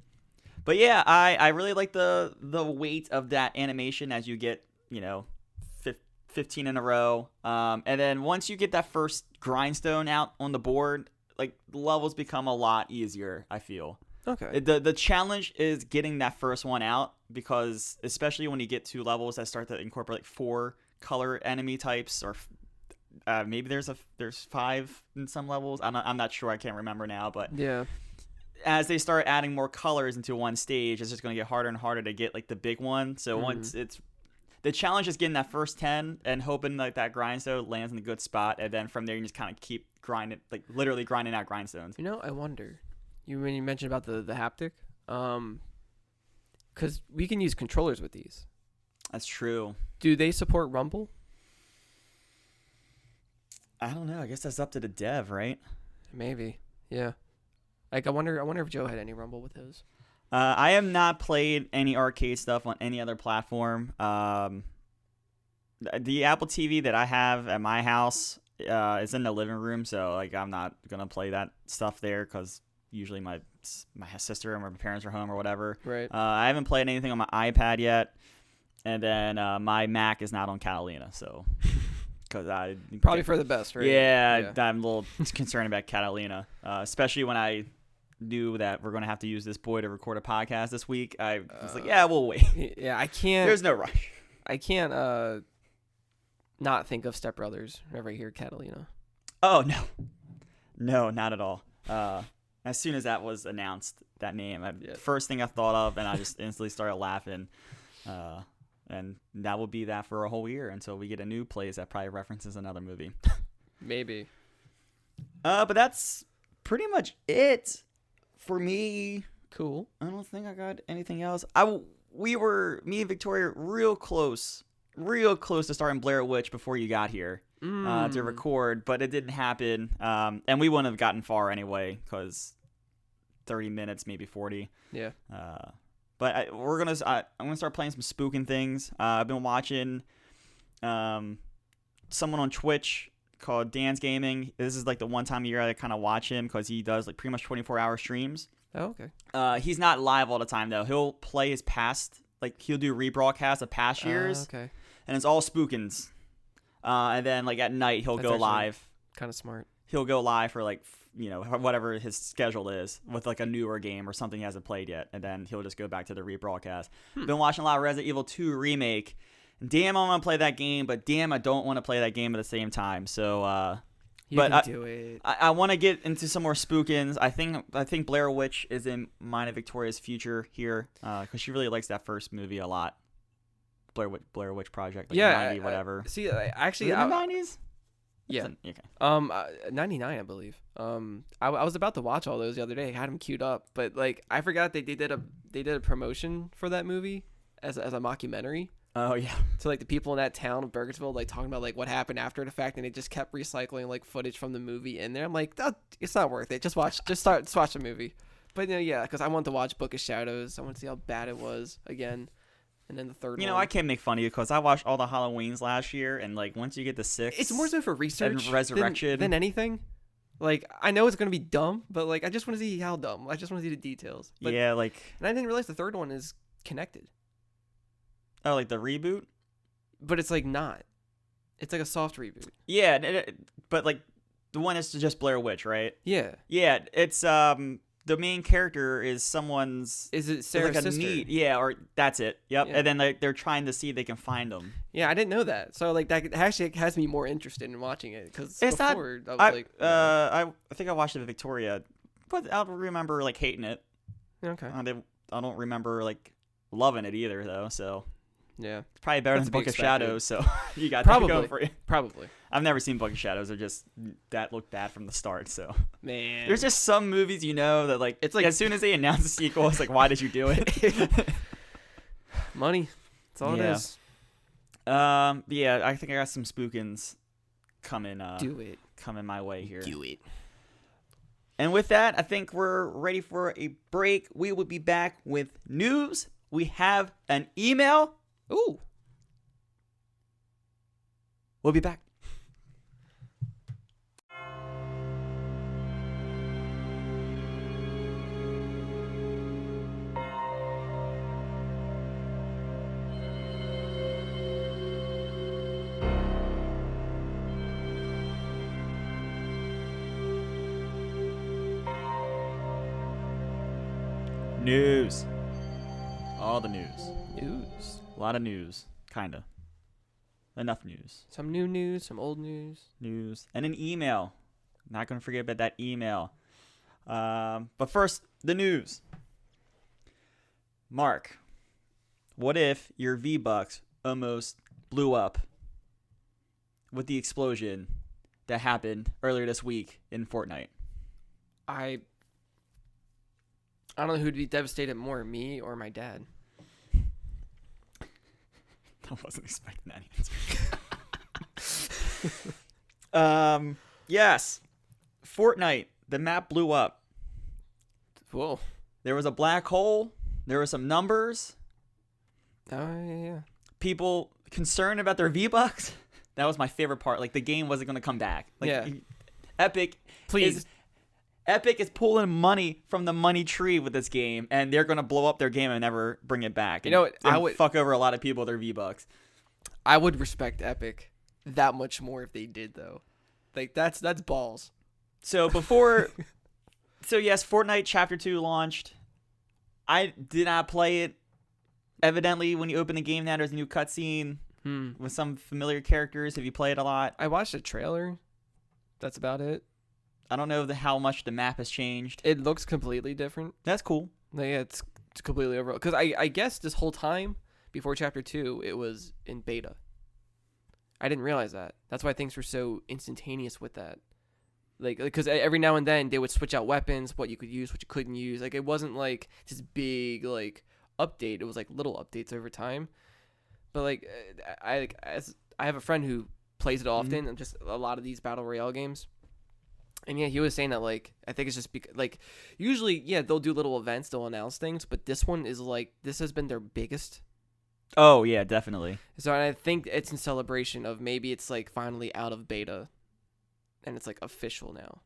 But yeah, I really like the weight of that animation as you get, 15 in a row. And then once you get that first grindstone out on the board, like the levels become a lot easier, I feel. Okay. The challenge is getting that first one out because especially when you get to levels that start to incorporate like 4 color enemy types or maybe there's 5 in some levels. I'm not sure. I can't remember now, but yeah. As they start adding more colors into one stage, it's just going to get harder and harder to get like the big one. So once the challenge is getting that first 10 and hoping like that grindstone lands in a good spot, and then from there you just kind of keep grinding, like literally grinding out grindstones. I wonder, when you mentioned about the haptic, because we can use controllers with these. That's true. Do they support Rumble? I don't know. I guess that's up to the dev, right? Maybe. Yeah. Like I wonder if Joe had any Rumble with his. I have not played any arcade stuff on any other platform. The Apple TV that I have at my house is in the living room, so like I'm not gonna play that stuff there because usually my sister and my parents are home or whatever. Right. I haven't played anything on my iPad yet, and then my Mac is not on Catalina, so. Probably for the best, right? Yeah, I'm a little concerned about Catalina, especially when I knew that we're going to have to use this boy to record a podcast this week. I was like, yeah, we'll wait. Yeah, I can't. There's no rush. I can't not think of Step Brothers whenever I hear Catalina. Oh, no, not at all. As soon as that was announced, that name, first thing I thought of, and I just instantly started laughing. And that will be that for a whole year until we get a new place that probably references another movie. Maybe. But that's pretty much it for me. Cool. I don't think I got anything else. Me and Victoria, real close to starting Blair Witch before you got here to record, but it didn't happen. And we wouldn't have gotten far anyway because 30 minutes, maybe 40. Yeah. But I'm gonna start playing some spooking things. I've been watching someone on Twitch called Dan's Gaming. This is like the one time a year I kind of watch him because he does like pretty much 24-hour streams. Oh, okay. He's not live all the time though. He'll play his past, like he'll do rebroadcasts of past years. Okay. And it's all spookins. And then like at night he'll go live. Kind of smart. He'll go live for like whatever his schedule is with like a newer game or something he hasn't played yet, and then he'll just go back to the rebroadcast. Been watching a lot of Resident Evil 2 remake. Damn, I want to play that game, but damn, I don't want to play that game at the same time. So, Do it. I want to get into some more spookins. I think Blair Witch is in mine and Victoria's future here because she really likes that first movie a lot. Blair Witch Project, like 90, whatever. See, actually, in the 90s. Yeah. Okay. 99, I believe. I was about to watch all those the other day. I had them queued up, but like I forgot they did a promotion for that movie as a mockumentary. Oh yeah. So like the people in that town of Burkittsville, like talking about like what happened after the fact, and they just kept recycling like footage from the movie in there. I'm like, it's not worth it. Just watch the movie. But yeah, because I want to watch Book of Shadows. I want to see how bad it was again. And then the third one. I can't make fun of you because I watched all the Halloweens last year, and like once you get to 6, it's more so for research and Resurrection than anything. Like I know it's gonna be dumb, but like I just want to see how dumb. I just want to see the details. But, yeah, like. And I didn't realize the third one is connected. Oh, like the reboot? But it's like not. It's like a soft reboot. Yeah, but like the one is just Blair Witch, right? Yeah. Yeah, it's the main character is someone's. Is it Sarah's like sister? Yeah, or that's it. Yep. Yeah. And then they're trying to see if they can find them. Yeah, I didn't know that. So like that actually has me more interested in watching it because before I think I watched it with Victoria, but I don't remember like hating it. Okay. I don't remember like loving it either though. So. Yeah, it's probably better That's than to be Book of expected. Shadows, so you got Probably. that going for you. Probably. I've never seen Book of Shadows. That looked bad from the start. So man, there's just some movies that like it's like as soon as they announce a sequel, it's like why did you do it? Money. That's all it is. Yeah, I think I got some spookins coming. Do it. Coming my way here. Do it. And with that, I think we're ready for a break. We will be back with news. We have an email. Ooh. We'll be back. News. All the news. News. A lot of news. Kinda. Enough news. Some new news, some old news. News. And an email. Not going to forget about that email. But first, the news. Mark, what if your V-Bucks almost blew up with the explosion that happened earlier this week in Fortnite? I don't know who'd be devastated more, me or my dad. I wasn't expecting that answer. Yes. Fortnite, the map blew up. Whoa. There was a black hole. There were some numbers. Oh, yeah. People concerned about their V-Bucks. That was my favorite part. Like, the game wasn't going to come back. Like, Yeah. Epic is pulling money from the money tree with this game, and they're going to blow up their game and never bring it back. And, I would fuck over a lot of people with their V-Bucks. I would respect Epic that much more if they did, though. Like, that's balls. So yes, Fortnite Chapter 2 launched. I did not play it. Evidently, when you open the game now, there's a new cutscene with some familiar characters. Have you played a lot? I watched a trailer. That's about it. I don't know how much the map has changed. It looks completely different. That's cool. Like, yeah, it's completely overall. Because I guess this whole time, before Chapter 2, it was in beta. I didn't realize that. That's why things were so instantaneous with that. Like, because every now and then they would switch out weapons, what you could use, what you couldn't use. Like, it wasn't like this big like update. It was like little updates over time. But like, I have a friend who plays it often, and just a lot of these battle royale games. And yeah, he was saying that like I think it's just like usually they'll do little events, they'll announce things, but this one is like this has been their biggest. Oh yeah, definitely. So I think it's in celebration of maybe it's like finally out of beta. And it's like official now.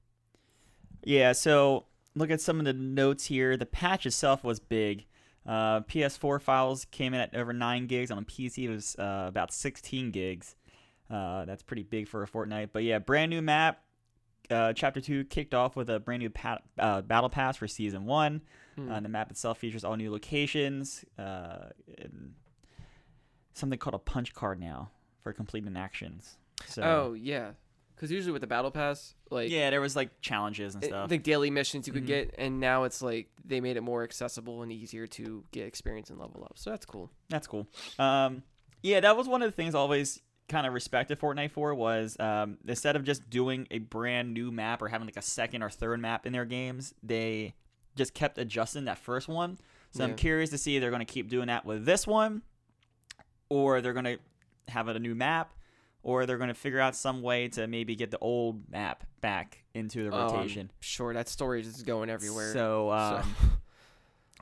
Yeah, so look at some of the notes here. The patch itself was big. PS4 files came in at over 9 gigs. On PC, it was about 16 gigs. That's pretty big for a Fortnite. But yeah, brand new map. Chapter 2 kicked off with a brand new battle pass for Season 1. Hmm. The map itself features all new locations, and something called a punch card now for completing actions. So, Oh yeah, because usually with the battle pass, like yeah, there was like challenges and stuff. like daily missions you could Mhm. get, and now it's like they made it more accessible and easier to get experience and level up. So that's cool. That's cool. Yeah, that was one of the things I always kind of respected Fortnite for was instead of just doing a brand new map or having like a second or third map in their games, they just kept adjusting that first one. So Yeah. I'm curious to see if they're going to keep doing that with this one, or they're going to have it a new map, or they're going to figure out some way to maybe get the old map back into the rotation. Sure, that story is just going everywhere.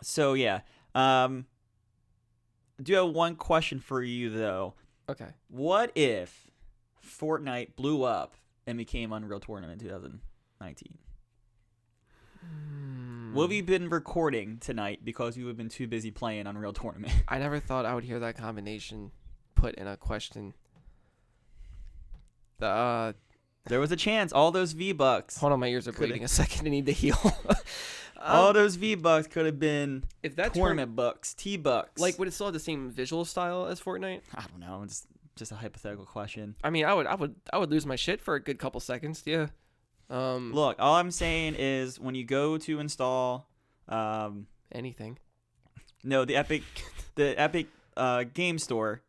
So yeah. Do have one question for you though. Okay. What if Fortnite blew up and became Unreal Tournament in 2019? What have you been recording tonight because you have been too busy playing Unreal Tournament? I never thought I would hear that combination put in a question. There was a chance. All those V-Bucks. Hold on, my ears are bleeding. A second, I need to heal. All those V-Bucks could have been if that tournament bucks, T-Bucks. like, would it still have the same visual style as Fortnite? I don't know. It's just a hypothetical question. I mean, I would lose my shit for a good couple seconds. Yeah. Look, all I'm saying is when you go to install, Anything. no, the Epic Game Store,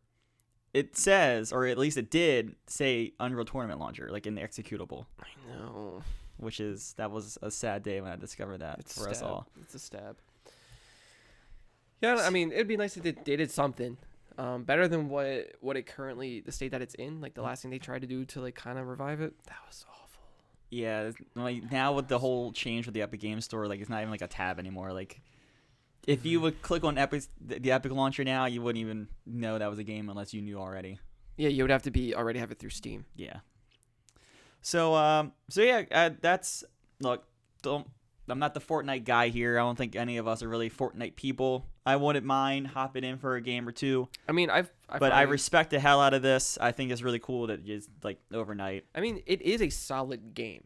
it says, or at least it did say Unreal Tournament Launcher, like in the executable. I know. That was a sad day when I discovered that for us all. It's a stab. Yeah, I mean, it'd be nice if they did something better than what it currently, the state that it's in. Like the last thing they tried to do to like kind of revive it. That was awful. Yeah, like now with the whole change with the Epic Game Store, like it's not even like a tab anymore. Like if you would click on the Epic launcher now, you wouldn't even know that was a game unless you knew already. Yeah, you would have to already have it through Steam. Yeah. So yeah, that's look. I'm not the Fortnite guy here. I don't think any of us are really Fortnite people. I wouldn't mind hopping in for a game or two. I mean, I respect the hell out of this. I think it's really cool that it's like overnight. I mean, it is a solid game.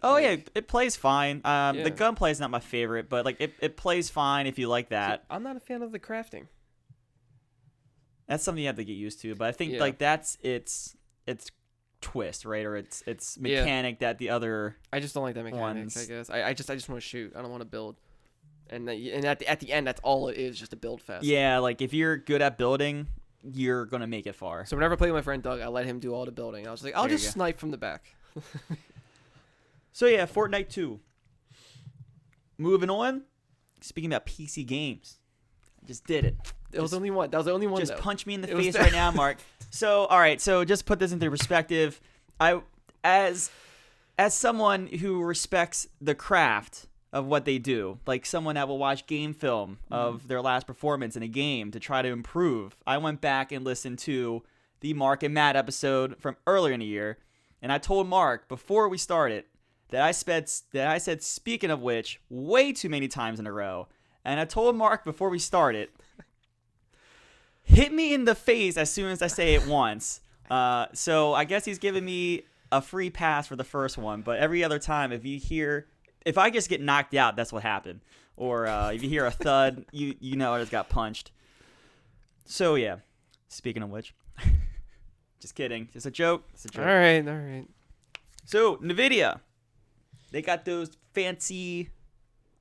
Oh Like, yeah, it plays fine. Yeah. The gunplay is not my favorite, but like it plays fine if you like that. See, I'm not a fan of the crafting. That's something you have to get used to. But I think Yeah. like that's its twist, right? Or its mechanic that the other. I just don't like that mechanic. Ones. I guess I just want to shoot. I don't want to build. And at the end, that's all it is, just a build fest. Yeah, like if you're good at building, you're gonna make it far. So whenever I play with my friend Doug, I let him do all the building. I was like, I'll There you just go. snipe from the back. So yeah, Fortnite 2. Moving on. Speaking about PC games, I just did it. It was only one. That was the only one. Just though. punch me in the It was face the- right now, Mark. So all right, so just put this into perspective. As someone who respects the craft of what they do, like someone that will watch game film of their last performance in a game to try to improve, I went back and listened to the Mark and Matt episode from earlier in the year, and I told Mark before we started that I said speaking of which way too many times in a row, and I told Mark before we started, hit me in the face as soon as I say it once. So I guess he's giving me a free pass for the first one, but every other time, if I just get knocked out, that's what happened. Or if you hear a thud, you know I just got punched. So yeah, speaking of which, just kidding, just a joke. It's a joke. All right. So NVIDIA, they got those fancy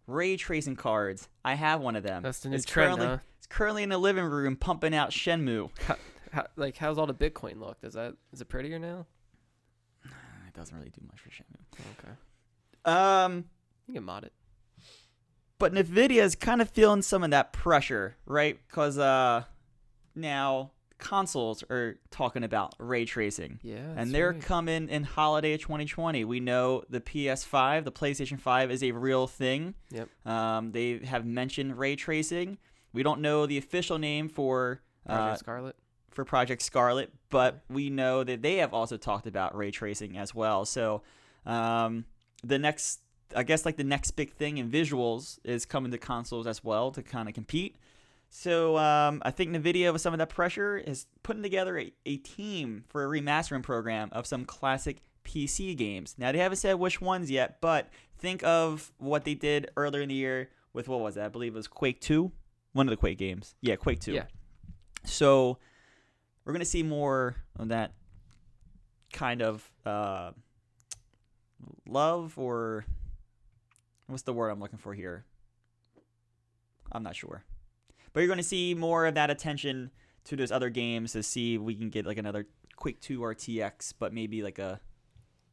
ray tracing cards. I have one of them. That's the new It's trend, currently huh? it's currently in the living room pumping out Shenmue. How's all the Bitcoin look? Is it prettier now? It doesn't really do much for Shenmue. Okay. You can mod it. But NVIDIA is kind of feeling some of that pressure, right? Because now consoles are talking about ray tracing. Yeah. And they're coming in holiday 2020. We know the PS5, the PlayStation 5 is a real thing. Yep. They have mentioned ray tracing. We don't know the official name for Project Scarlet, but we know that they have also talked about ray tracing as well. So the next big thing in visuals is coming to consoles as well to kind of compete. So I think NVIDIA, with some of that pressure, is putting together a team for a remastering program of some classic PC games. Now, they haven't said which ones yet, but think of what they did earlier in the year with, what was that? I believe it was Quake 2, one of the Quake games. Yeah, Quake 2. Yeah. So we're going to see more of that kind of love, or what's the word I'm looking for here? I'm not sure. But you're going to see more of that attention to those other games to see if we can get like another Quake 2 RTX, but maybe like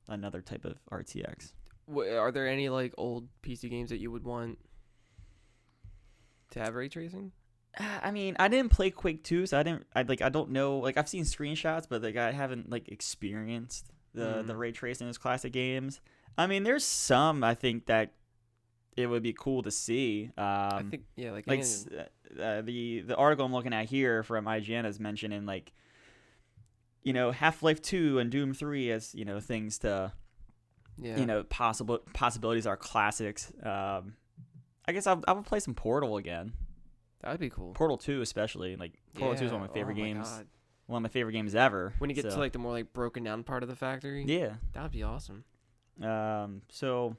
another type of RTX. Are there any like old PC games that you would want to have ray tracing? I mean, I didn't play Quake 2, so I don't know. Like, I've seen screenshots, but like I haven't like experienced the ray tracing in those classic games. I mean, there's some I think that it would be cool to see. I think like the article I'm looking at here from IGN is mentioning like, you know, Half-Life 2 and Doom 3 as, you know, things to, you know, possibilities are classics. I guess I would play some Portal again. That would be cool. Portal 2 especially. Like, Portal 2 is one of my favorite games. God. One of my favorite games ever. When you get to like the more like broken down part of the factory. Yeah. That would be awesome. So,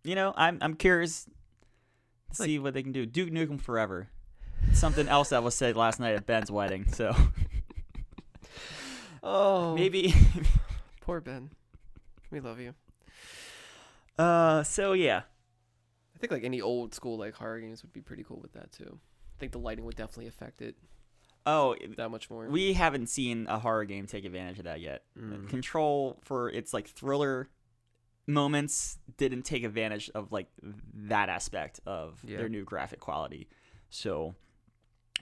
you know, I'm curious to see what they can do. Duke Nukem Forever. Something else that was said last night at Ben's wedding. So, maybe. Poor Ben. We love you. So yeah. I think like any old school like horror games would be pretty cool with that too. I think the lighting would definitely affect it. Oh, that much more. We haven't seen a horror game take advantage of that yet. Control, for its like thriller moments, didn't take advantage of like that aspect of their new graphic quality. So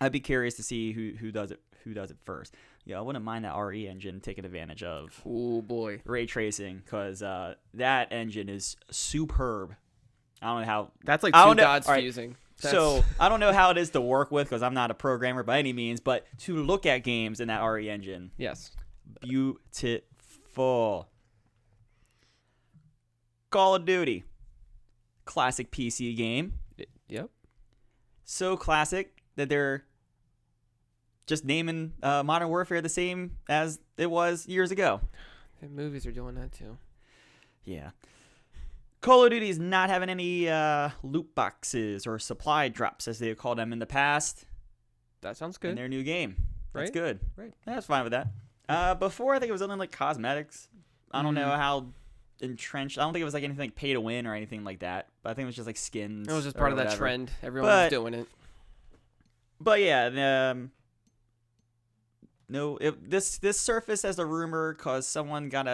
I'd be curious to see who does it first. Yeah, I wouldn't mind that RE engine taking advantage of ray tracing, because that engine is superb. I don't know how. That's like two gods fusing. So I don't know how it is to work with, because I'm not a programmer by any means, but to look at games in that RE engine, yes, beautiful. Call of Duty, classic PC game. Yep. So classic that they're just naming Modern Warfare the same as it was years ago. And movies are doing that too. Yeah. Call of Duty is not having any loot boxes or supply drops, as they have called them in the past. That sounds good. In their new game. That's right? good. Right. That's fine with that. Before, I think it was only like cosmetics. I don't know how entrenched. I don't think it was like anything like pay to win or anything like that. But I think it was just like skins. It was just part of that trend. Everyone was doing it. But yeah, this surfaced as a rumor because someone got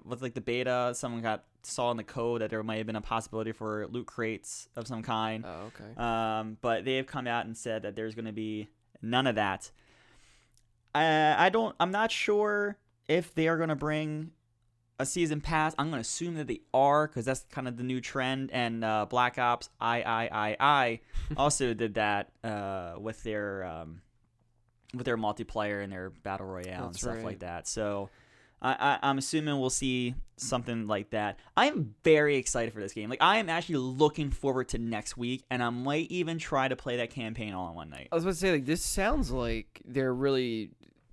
with like the beta, someone saw in the code that there might have been a possibility for loot crates of some kind. Oh, okay. But they have come out and said that there's going to be none of that. I'm not sure if they are going to bring a season pass. I'm going to assume that they are, because that's kind of the new trend. And Black Ops I also did that with their multiplayer and their battle royale and stuff like that. So I'm assuming we'll see something like that. I am very excited for this game. Like, I am actually looking forward to next week, and I might even try to play that campaign all in one night. I was about to say, like, this sounds like they're really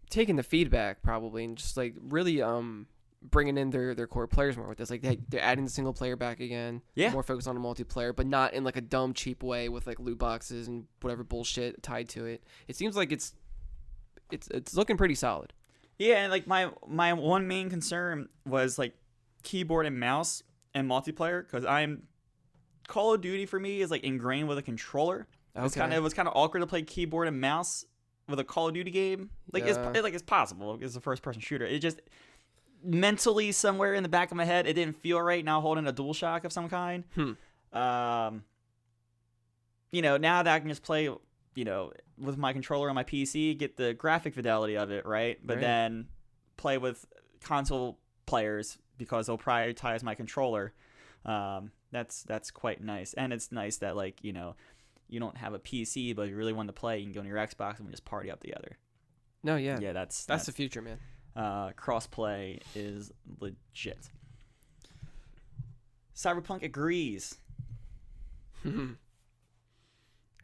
taking the feedback probably and just like really bringing in their core players more with this. Like, they're adding the single player back again. Yeah. More focus on the multiplayer, but not in like a dumb cheap way with like loot boxes and whatever bullshit tied to it. It seems like it's looking pretty solid. Yeah, and like my one main concern was like keyboard and mouse and multiplayer, because Call of Duty for me is like ingrained with a controller. Okay. It was kind of awkward to play keyboard and mouse with a Call of Duty game. Like it's possible. It's a first person shooter. It just mentally somewhere in the back of my head, it didn't feel right now holding a DualShock of some kind. You know, now that I can just play, you know, with my controller on my PC, get the graphic fidelity of it, right? But then play with console players because they'll prioritize my controller. That's quite nice. And it's nice that, like, you know, you don't have a PC, but if you really want to play, you can go on your Xbox and we just party up together. No, yeah. Yeah, that's the future, man. Crossplay is legit. Cyberpunk agrees.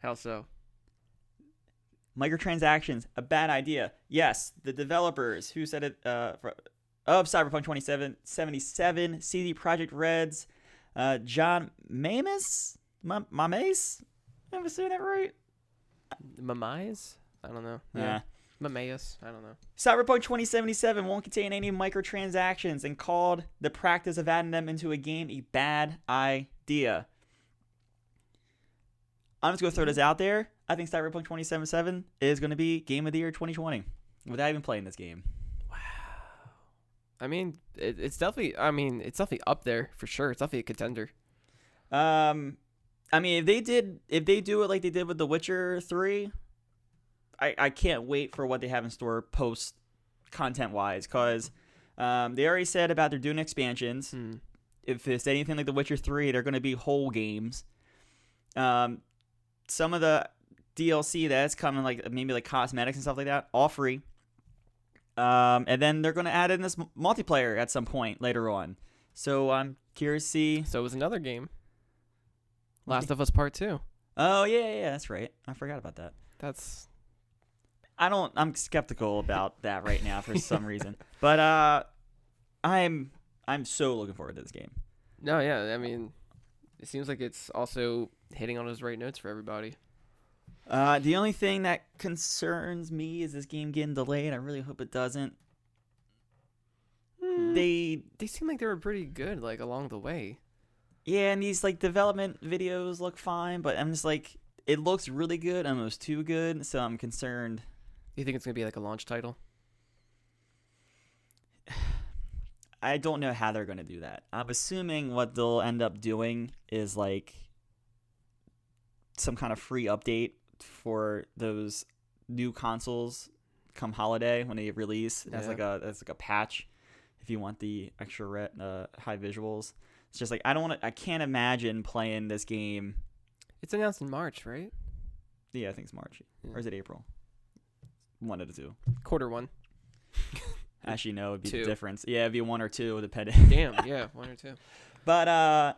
How so? Microtransactions, a bad idea. Yes, the developers who said it of Cyberpunk 2077, CD Projekt Red's John Mames? Mames? Am I saying that right? Mamais? I don't know. Yeah. Mamaeus? I don't know. Cyberpunk 2077 won't contain any microtransactions and called the practice of adding them into a game a bad idea. I'm just going to throw this out there. I think Cyberpunk 2077 is going to be Game of the Year 2020 without even playing this game. I mean, it's definitely up there for sure. It's definitely a contender. I mean, if they do it like they did with The Witcher 3, I can't wait for what they have in store post content wise, because they already said about they're doing expansions. If it's anything like The Witcher 3, they're going to be whole games. Some of the DLC that's coming, like maybe like cosmetics and stuff like that, all free. And then they're going to add in this multiplayer at some point later on. So I'm curious to see. So it was another game. Last of Us Part 2. Oh, yeah, that's right. I forgot about that. I'm skeptical about that right now for some reason. But I'm so looking forward to this game. No, yeah, I mean, it seems like it's also hitting on those right notes for everybody. The only thing that concerns me is this game getting delayed. I really hope it doesn't. They seem like they were pretty good, like, along the way. Yeah, and these like development videos look fine, but I'm just like, it looks really good, almost too good, so I'm concerned. You think it's gonna be like a launch title? I don't know how they're gonna do that. I'm assuming what they'll end up doing is like some kind of free update for those new consoles come holiday when they release as like a patch if you want the extra high visuals. It's just like I can't imagine playing this game. It's announced in March, right? Yeah, I think it's March. Yeah. Or is it April? One of the two. Quarter one. Actually, no, it'd be two. The difference. Yeah, it'd be one or two, depending. Damn, yeah, one or two. But I'm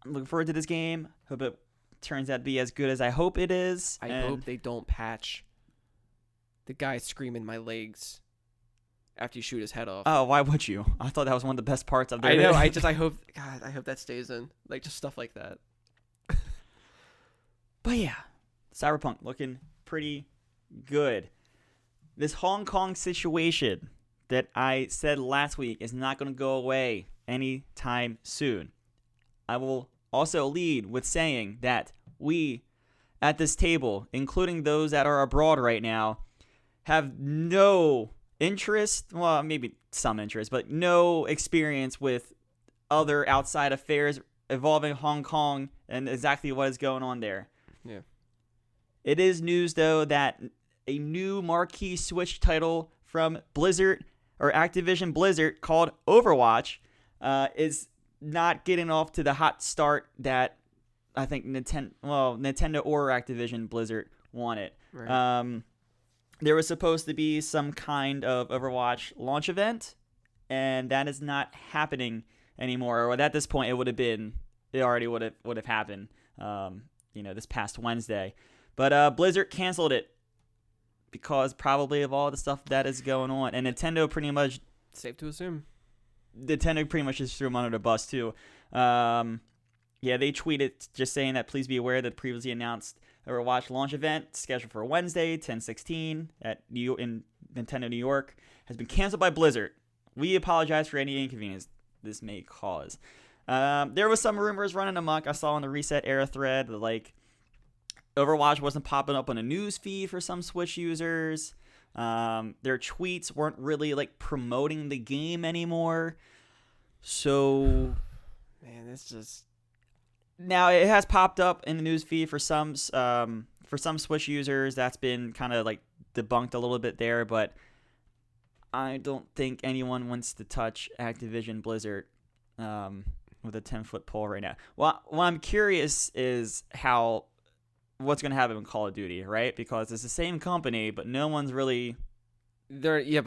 looking forward to this game. Hope it turns out to be as good as I hope it is. I hope they don't patch the guy screaming my legs after you shoot his head off. Oh, why would you? I thought that was one of the best parts of the I know. I hope that stays in. Like, just stuff like that. But yeah, Cyberpunk looking pretty good. This Hong Kong situation that I said last week is not going to go away anytime soon. I will also lead with saying that we at this table, including those that are abroad right now, have no interest, well, maybe some interest, but no experience with other outside affairs involving Hong Kong and exactly what is going on there. Yeah. It is news, though, that a new marquee Switch title from Blizzard, or Activision Blizzard, called Overwatch, is not getting off to the hot start that I think Nintendo or Activision Blizzard wanted. Right. There was supposed to be some kind of Overwatch launch event, and that is not happening anymore. Or at this point, it already would have happened. This past Wednesday, but Blizzard canceled it because probably of all the stuff that is going on, and Nintendo pretty much safe to assume. Nintendo pretty much just threw them under the bus too. They tweeted just saying that please be aware that the previously announced Overwatch launch event scheduled for Wednesday, 10/16 in Nintendo New York has been canceled by Blizzard. We apologize for any inconvenience this may cause. There was some rumors running amok. I saw on the Reset Era thread that like Overwatch wasn't popping up on a news feed for some Switch users. Their tweets weren't really like promoting the game anymore. So, man, it's just now it has popped up in the news feed for some Switch users. That's been kind of like debunked a little bit there, but I don't think anyone wants to touch Activision Blizzard with a 10-foot pole right now. Well, what I'm curious is what's going to happen in Call of Duty, right? Because it's the same company, but no one's really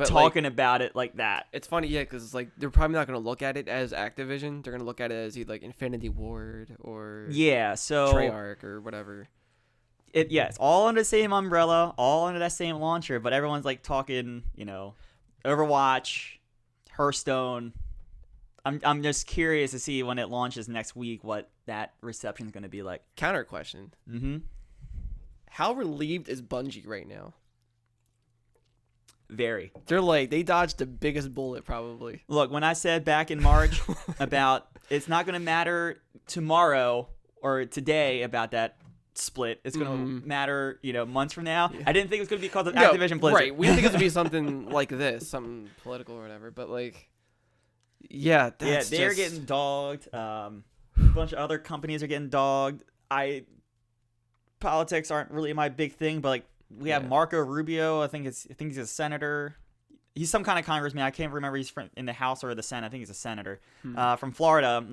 talking about it like that. It's funny, because it's like they're probably not going to look at it as Activision. They're going to look at it as either like Infinity Ward or Treyarch or whatever. It's all under the same umbrella, all under that same launcher, but everyone's like talking, Overwatch, Hearthstone. I'm just curious to see when it launches next week what that reception is going to be like. Counter question. Mm-hmm. How relieved is Bungie right now? Very. They dodged the biggest bullet probably. Look, when I said back in March about it's not going to matter tomorrow or today about that split, it's going to matter, months from now. Yeah. I didn't think it was going to be called Activision Blizzard. Right. We didn't think it was going to be something like this, something political or whatever, but yeah, they're getting dogged. A bunch of other companies are getting dogged. Politics aren't really my big thing, but we have Marco Rubio. I think he's a senator. He's some kind of congressman. I can't remember. He's in the House or the Senate. I think he's a senator from Florida.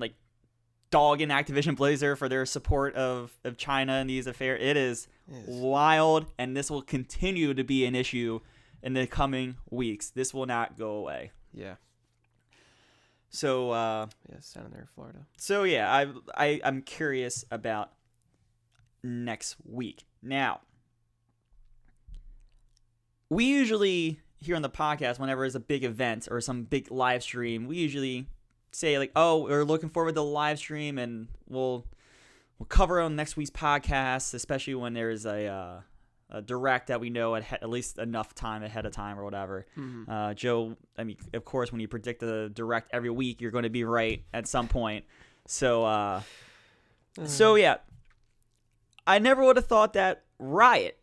Dogging Activision Blizzard for their support of China in these affairs. It is wild, and this will continue to be an issue in the coming weeks. This will not go away. Yeah. So Senator, Florida. So I'm curious about next week. Now, we usually here on the podcast, whenever there's a big event or some big live stream, we usually say we're looking forward to the live stream, and we'll cover it on next week's podcast, especially when there's a direct that we know at least enough time ahead of time or whatever. Mm-hmm. Joe, I mean, of course, when you predict the direct every week, you're going to be right at some point. So I never would have thought that Riot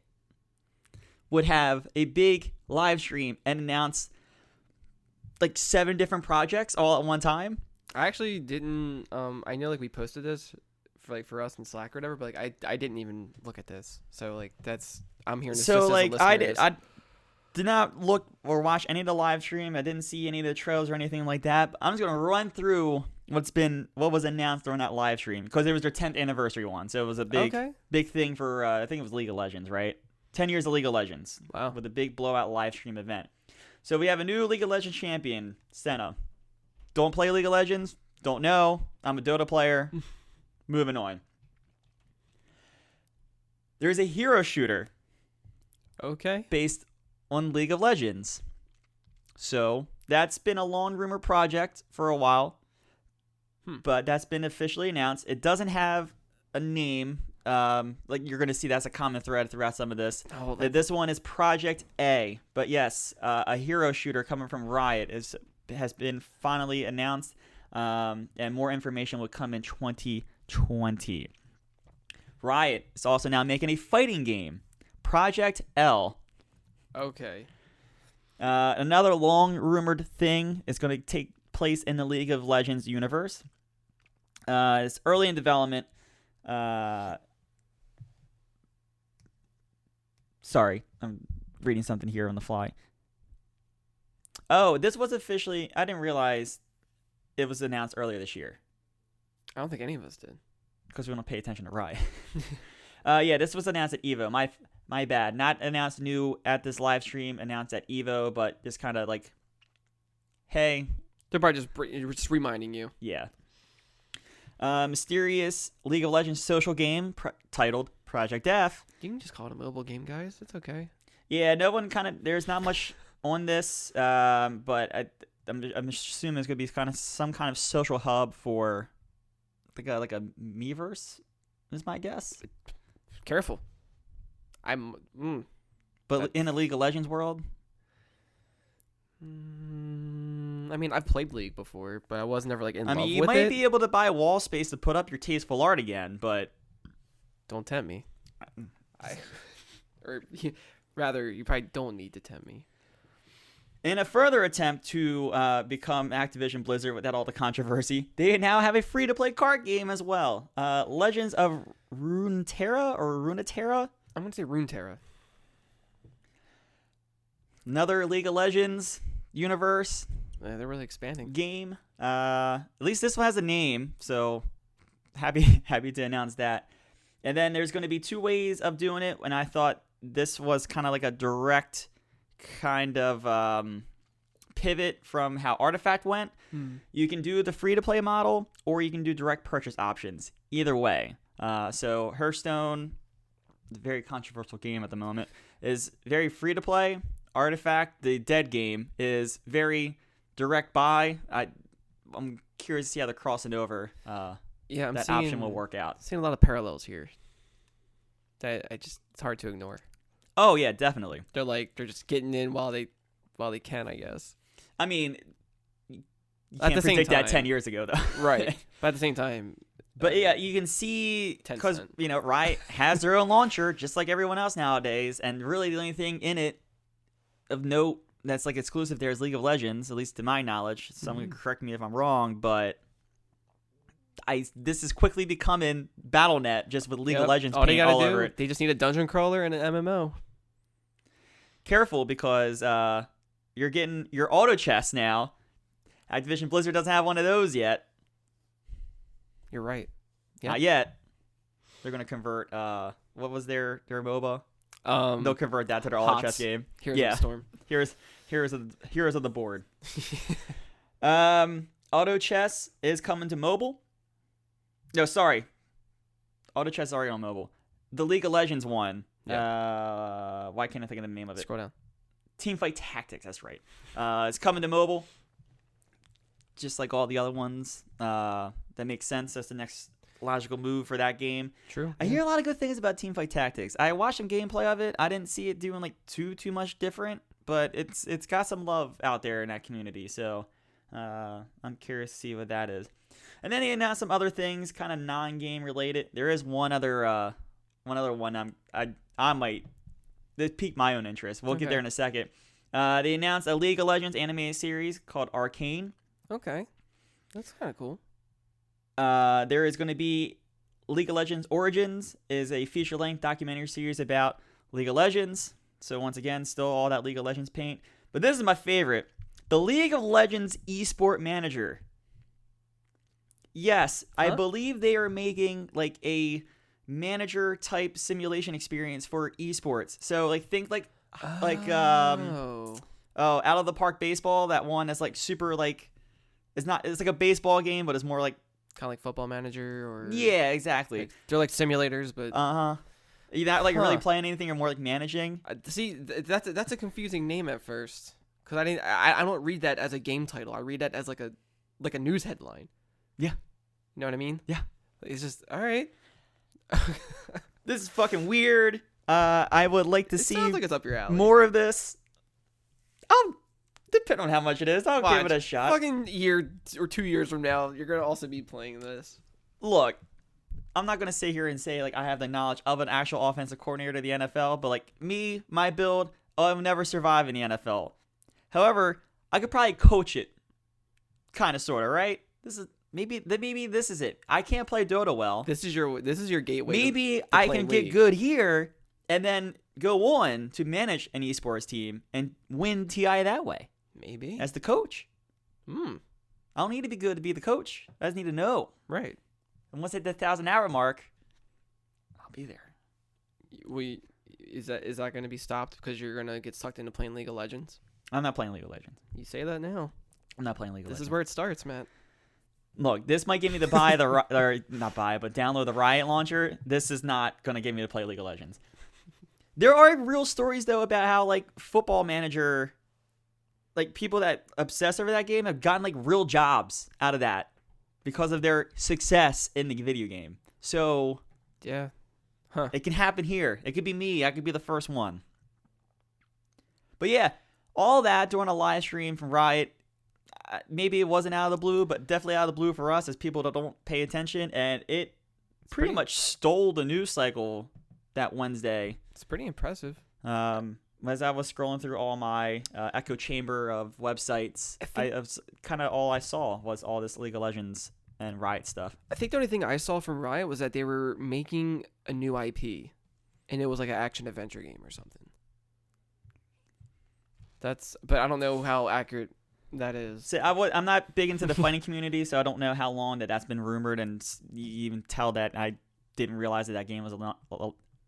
would have a big live stream and announce 7 different projects all at one time. I actually didn't. I know we posted this for us in Slack or whatever, but I didn't even look at this. So I'm hearing this. So just as I did not look or watch any of the live stream. I didn't see any of the trails or anything like that. But I'm just gonna run through what was announced during that live stream because it was their 10th anniversary one. So it was a big thing for I think it was League of Legends, right? 10 years of League of Legends. Wow. With a big blowout live stream event. So we have a new League of Legends champion, Senna. Don't play League of Legends. Don't know. I'm a Dota player. Moving on. There's a hero shooter. Okay. Based on League of Legends. So that's been a long rumor project for a while. But that's been officially announced. It doesn't have a name. You're going to see that's a common thread throughout some of this. This one is Project A. But yes, a hero shooter coming from Riot has been finally announced. And more information will come in 2020. Riot is also now making a fighting game, Project L. Okay. Another long rumored thing is going to take place in the League of Legends universe. It's early in development. Sorry, I'm reading something here on the fly. Oh, this was officially... I didn't realize it was announced earlier this year. I don't think any of us did. Because we don't pay attention to Riot. This was announced at EVO. My bad. Not announced new at this live stream, announced at EVO, but just kind of hey. They're probably just reminding you. Yeah. Mysterious League of Legends social game titled Project F. You can just call it a mobile game, guys. It's okay. Yeah, no one there's not much on this, but I'm assuming it's going to be some kind of social hub for a Miiverse is my guess. Careful. But in the League of Legends world? I mean, I've played League before, but I was never in love with it. You might be able to buy wall space to put up your tasteful art again, but... Don't tempt me. Rather, you probably don't need to tempt me. In a further attempt to become Activision Blizzard without all the controversy, they now have a free-to-play card game as well. Legends of Runeterra or Runeterra? I'm going to say Runeterra. Another League of Legends universe. They're really expanding. Game. At least this one has a name, so happy to announce that. And then there's going to be 2 ways of doing it, and I thought this was kind of like a direct kind of pivot from how Artifact went. You can do the free-to-play model, or you can do direct purchase options. Either way. So Hearthstone, very controversial game at the moment, is very free-to-play. Artifact, the dead game, is very direct buy. I'm curious to see how they're crossing over. Yeah, I'm that seeing, option will work out. Seeing a lot of parallels here. That it's hard to ignore. Oh yeah, definitely. They're just getting in while they can, I guess. I mean, you At can't the same predict that time. 10 years ago though. Right. But at the same time. But yeah, you can see because Tencent. Riot has their own launcher just like everyone else nowadays, and really the only thing in it of note that's like exclusive there is League of Legends, at least to my knowledge. Someone can correct me if I'm wrong, but this is quickly becoming BattleNet just with League of Legends all they paint gotta all do, over it. they just need a dungeon crawler and an MMO. Careful because you're getting your auto chest now. Activision Blizzard doesn't have one of those yet. You're right. Not yet. They're gonna convert. What was their MOBA? They'll convert that to their auto chess game. Heroes of the Storm. Heroes of the board. Auto chess is coming to mobile. No, sorry. Auto chess is already on mobile. The League of Legends one. Yeah. Why can't I think of the name of it? Scroll down. Teamfight Tactics. That's right. It's coming to mobile. Just like all the other ones. That makes sense. That's the next logical move for that game. True. I hear a lot of good things about Teamfight Tactics. I watched some gameplay of it. I didn't see it doing like too much different, but it's got some love out there in that community. So I'm curious to see what that is. And then he announced some other things, kind of non-game related. There is one other one I might this piqued my own interest. We'll get there in a second. They announced a League of Legends animated series called Arcane. Okay, that's kind of cool. There is going to be League of Legends Origins is a feature-length documentary series about League of Legends. So once again, still all that League of Legends paint. But this is my favorite. The League of Legends Esport Manager. Yes, I believe they are making like a manager type simulation experience for esports. So like think like out of the park baseball, that one that's like super like it's like a baseball game, but it's more like kind of like Football Manager or exactly. Like, they're like simulators, but you're not like really playing anything. You're more like managing. See, that's a confusing name at first because I don't read that as a game title. I read that as like a news headline. Yeah, you know what I mean? Yeah, it's just all right. This is fucking weird. I would like to see sounds like it's up your alley. More of this. Depending on how much it is, I'll give it a shot. Fucking year or 2 years from now, you're gonna also be playing this. Look, I'm not gonna sit here and say like I have the knowledge of an actual offensive coordinator to the NFL, but like me, my build, I'll never survive in the NFL. However, I could probably coach it, kind of, sort of, right? This is maybe this is it. I can't play Dota well. This is your gateway. Maybe I can get good here and then go on to manage an esports team and win TI that way. Maybe as the coach. I don't need to be good to be the coach. I just need to know. Right. And once I hit the 1,000-hour mark, I'll be there. Is that going to be stopped because you're going to get sucked into playing League of Legends? I'm not playing League of Legends. You say that now. I'm not playing League of Legends. This is where it starts, Matt. Look, this might give me to download the Riot launcher. This is not going to get me to play League of Legends. There are real stories though about how like Football Manager, like people that obsess over that game have gotten like real jobs out of that because of their success in the video game. So yeah, it can happen here. It could be me. I could be the first one. But yeah, all that during a live stream from Riot. Maybe it wasn't out of the blue, but definitely out of the blue for us as people that don't pay attention. And it pretty much stole the news cycle that Wednesday. It's pretty impressive. As I was scrolling through all my echo chamber of websites, kind of all I saw was all this League of Legends and Riot stuff. I think the only thing I saw from Riot was that they were making a new IP, and it was like an action adventure game or something. But I don't know how accurate that is. So I'm not big into the fighting community, so I don't know how long that's been rumored, and you even tell that I didn't realize that game was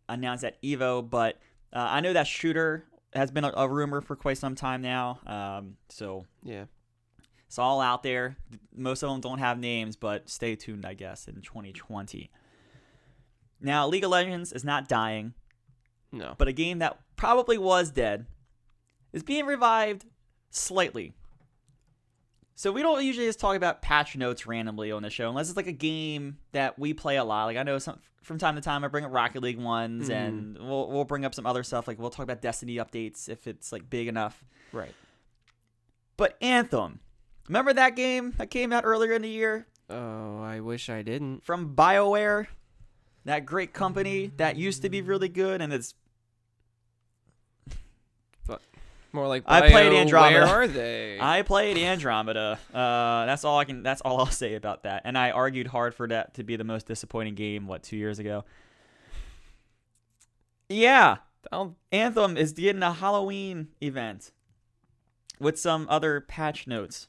announced at EVO, but I know that shooter has been a rumor for quite some time now. So yeah, it's all out there. Most of them don't have names, but stay tuned, I guess, in 2020. Now, League of Legends is not dying. No. But a game that probably was dead is being revived slightly. So we don't usually just talk about patch notes randomly on the show, unless it's like a game that we play a lot. Like I know from time to time I bring up Rocket League ones, and we'll bring up some other stuff. Like we'll talk about Destiny updates if it's like big enough. Right. But Anthem, remember that game that came out earlier in the year? Oh, I wish I didn't. From BioWare, that great company that used to be really good, and it's More like I played Andromeda. Where are they? I played Andromeda. That's all I'll say about that. And I argued hard for that to be the most disappointing game. 2 years ago? Yeah, Anthem is getting a Halloween event with some other patch notes.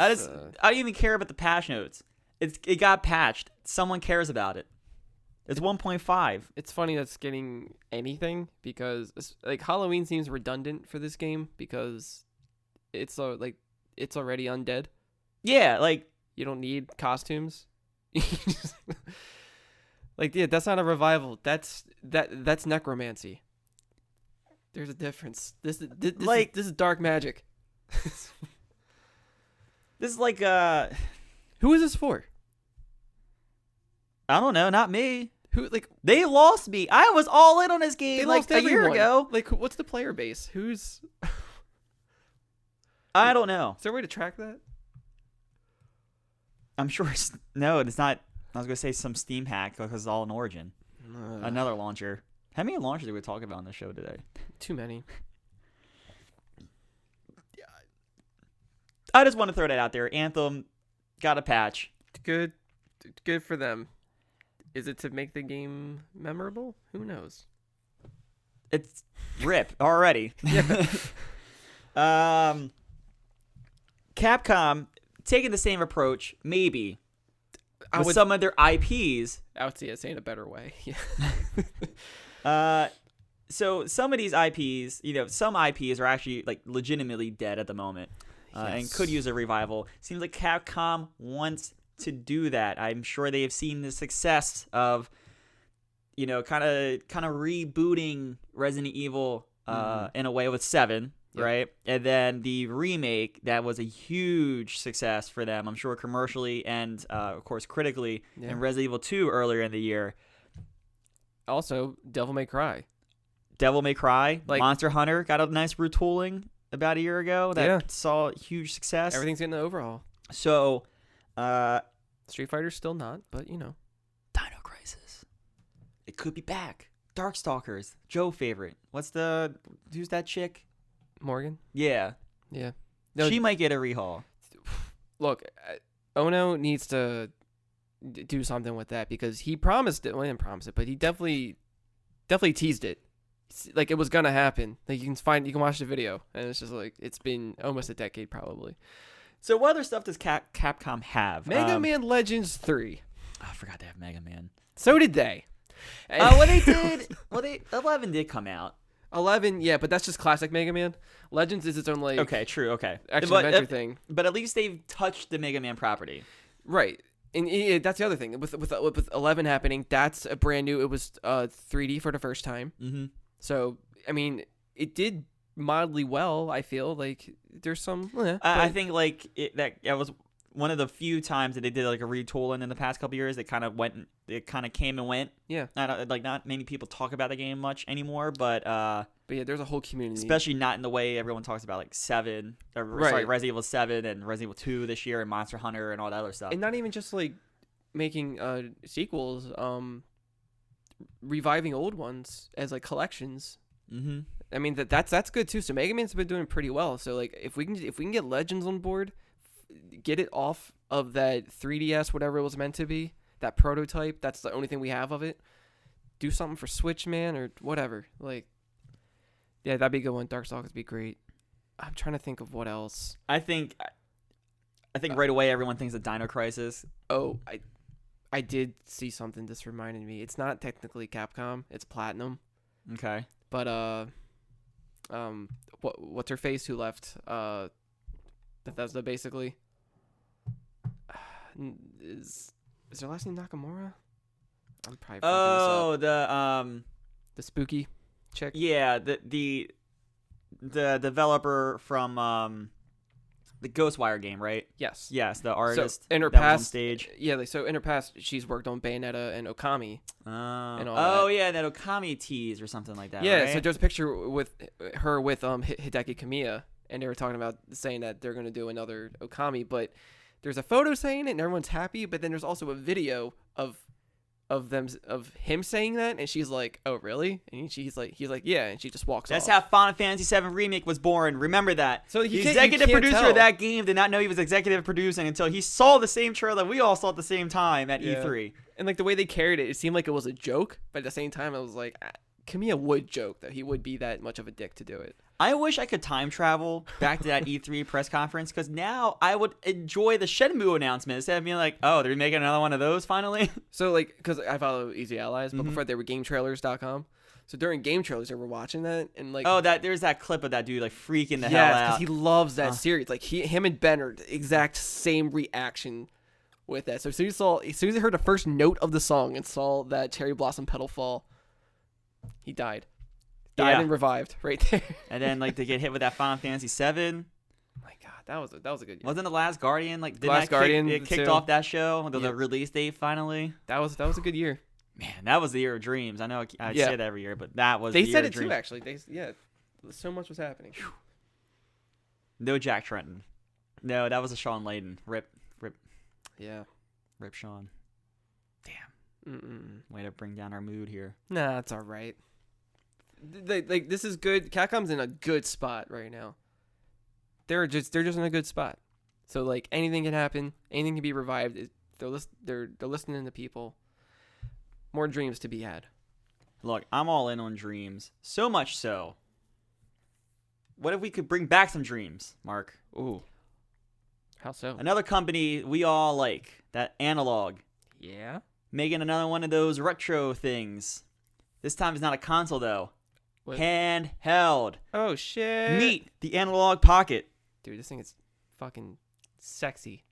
I don't even care about the patch notes. It got patched. Someone cares about it. It's 1.5. It's funny that's getting anything because like Halloween seems redundant for this game because it's already undead. Yeah, like you don't need costumes. Like yeah, that's not a revival. That's necromancy. There's a difference. This is dark magic. This is like who is this for? I don't know, not me. Who like they lost me? I was all in on this game they like lost a year ago. Like what's the player base? Who's I don't know. Is there a way to track that? I'm sure it's not. I was gonna say some Steam hack because it's all in Origin. Another launcher. How many launchers did we talk about on the show today? Too many. I just want to throw that out there. Anthem got a patch. Good for them. Is it to make the game memorable? Who knows? It's rip already. Capcom taking the same approach, maybe, with some of their IPs. I would say in a better way. So some of these IPs, some IPs are actually like legitimately dead at the moment, and could use a revival. Seems like Capcom wants to do that. I'm sure they have seen the success of, kind of rebooting Resident Evil in a way with 7, right? And then the remake that was a huge success for them. I'm sure commercially and of course critically in Resident Evil 2 earlier in the year. Also, Devil May Cry, like Monster Hunter got a nice retooling about a year ago that saw huge success. Everything's getting an overhaul. So. Street Fighter's still not, but Dino Crisis. It could be back. Darkstalkers. Joe favorite. Who's that chick? Morgan? Yeah. Yeah. No, she might get a rehaul. Look, Ono needs to do something with that because he promised it. Well, he didn't promise it, but he definitely teased it. Like it was gonna happen. Like you can watch the video, and it's just like it's been almost a decade probably. So what other stuff does Capcom have? Mega Man Legends 3. I forgot they have Mega Man. So did they. They did. 11 did come out. 11, yeah, but that's just classic Mega Man. Legends is its own like. Okay, true. Okay, action-adventure thing. But at least they've touched the Mega Man property. Right, and that's the other thing with 11 happening. That's a brand new. It was 3D for the first time. Mm-hmm. So I mean, it did mildly well. I feel like there's some. I think like that was one of the few times that they did like a retooling in the past couple years. It kind of came and went. Yeah. Not many people talk about the game much anymore, but yeah, there's a whole community. Especially not in the way everyone talks about like 7, Resident Evil 7 and Resident Evil 2 this year and Monster Hunter and all that other stuff. And not even just like making sequels, reviving old ones as like collections. Mm-hmm. I mean that's good too. So Mega Man's been doing pretty well. So like if we can get Legends on board, get it off of that 3DS whatever it was meant to be, that prototype. That's the only thing we have of it. Do something for Switch, man, or whatever. Like, yeah, that'd be a good one. Darkstalkers would be great. I'm trying to think of what else. I think right away everyone thinks of Dino Crisis. Oh, I did see something. This reminded me. It's not technically Capcom. It's Platinum. Okay. But what's her face who left? Bethesda basically. Is their last name Nakamura? I'm probably fucking this up. The spooky chick. Yeah, the the developer from the Ghostwire game, right? Yes. Yes, the artist So in her that was on past stage. yeah, like, so in her past, she's worked on Bayonetta and Okami. And all Oh that. yeah, that Okami tease or something like that. Yeah, right? so there's a picture with her with Hideki Kamiya, and they were talking about saying that they're going to do another Okami, but there's a photo saying it and everyone's happy, but then there's also a video of him saying that, and she's like, "Oh, really?" And he's like, "Yeah," and she just walks That's off. how Final Fantasy VII Remake was born. Remember that. So The executive producer of that game did not know he was executive producing until he saw the same trailer we all saw at the same time at Yeah. E3. And like the way they carried it, it seemed like it was a joke, but at the same time, I was like, Kamiya would joke that he would be that much of a dick to do it. I wish I could time travel back to that E3 press conference because now I would enjoy the Shenmue announcement instead of being like, oh, they're making another one of those finally. So like, because I follow Easy Allies, but before they were GameTrailers.com. So during Game Trailers, they were watching that and like, Oh, there's that clip of that dude like freaking the hell yes, out. because he loves that series. Like him and Ben are the exact same reaction with that. So as soon as he heard the first note of the song and saw that cherry blossom petal fall, he died. Yeah. And revived right there. And then like to get hit with that Final Fantasy VII. My God, that was a good year. Wasn't the Last Guardian like did Last Guardian it kicked too. off that show? The Yeah. release date finally. That was a good year. Man, that was the year of dreams. I know I Yeah. say that every year, but that was They the year said of it dreams. too, actually. So much was happening. No Jack Trenton. No, that was a Sean Layden. Rip Yeah. Sean. Damn. Mm-mm. Way to bring down our mood here. Nah, it's all right. Like this is good. Capcom's in a good spot right now. They're just in a good spot. So like anything can happen. Anything can be revived. They're listening to people. More dreams to be had. Look, I'm all in on dreams. So much so. What if we could bring back some dreams, Mark? Ooh. How so? Another company we all like, that Analogue, Yeah. making another one of those retro things. This time it's not a console though. What? Handheld. Oh shit. Meet the Analog Pocket. Dude, this thing is fucking sexy.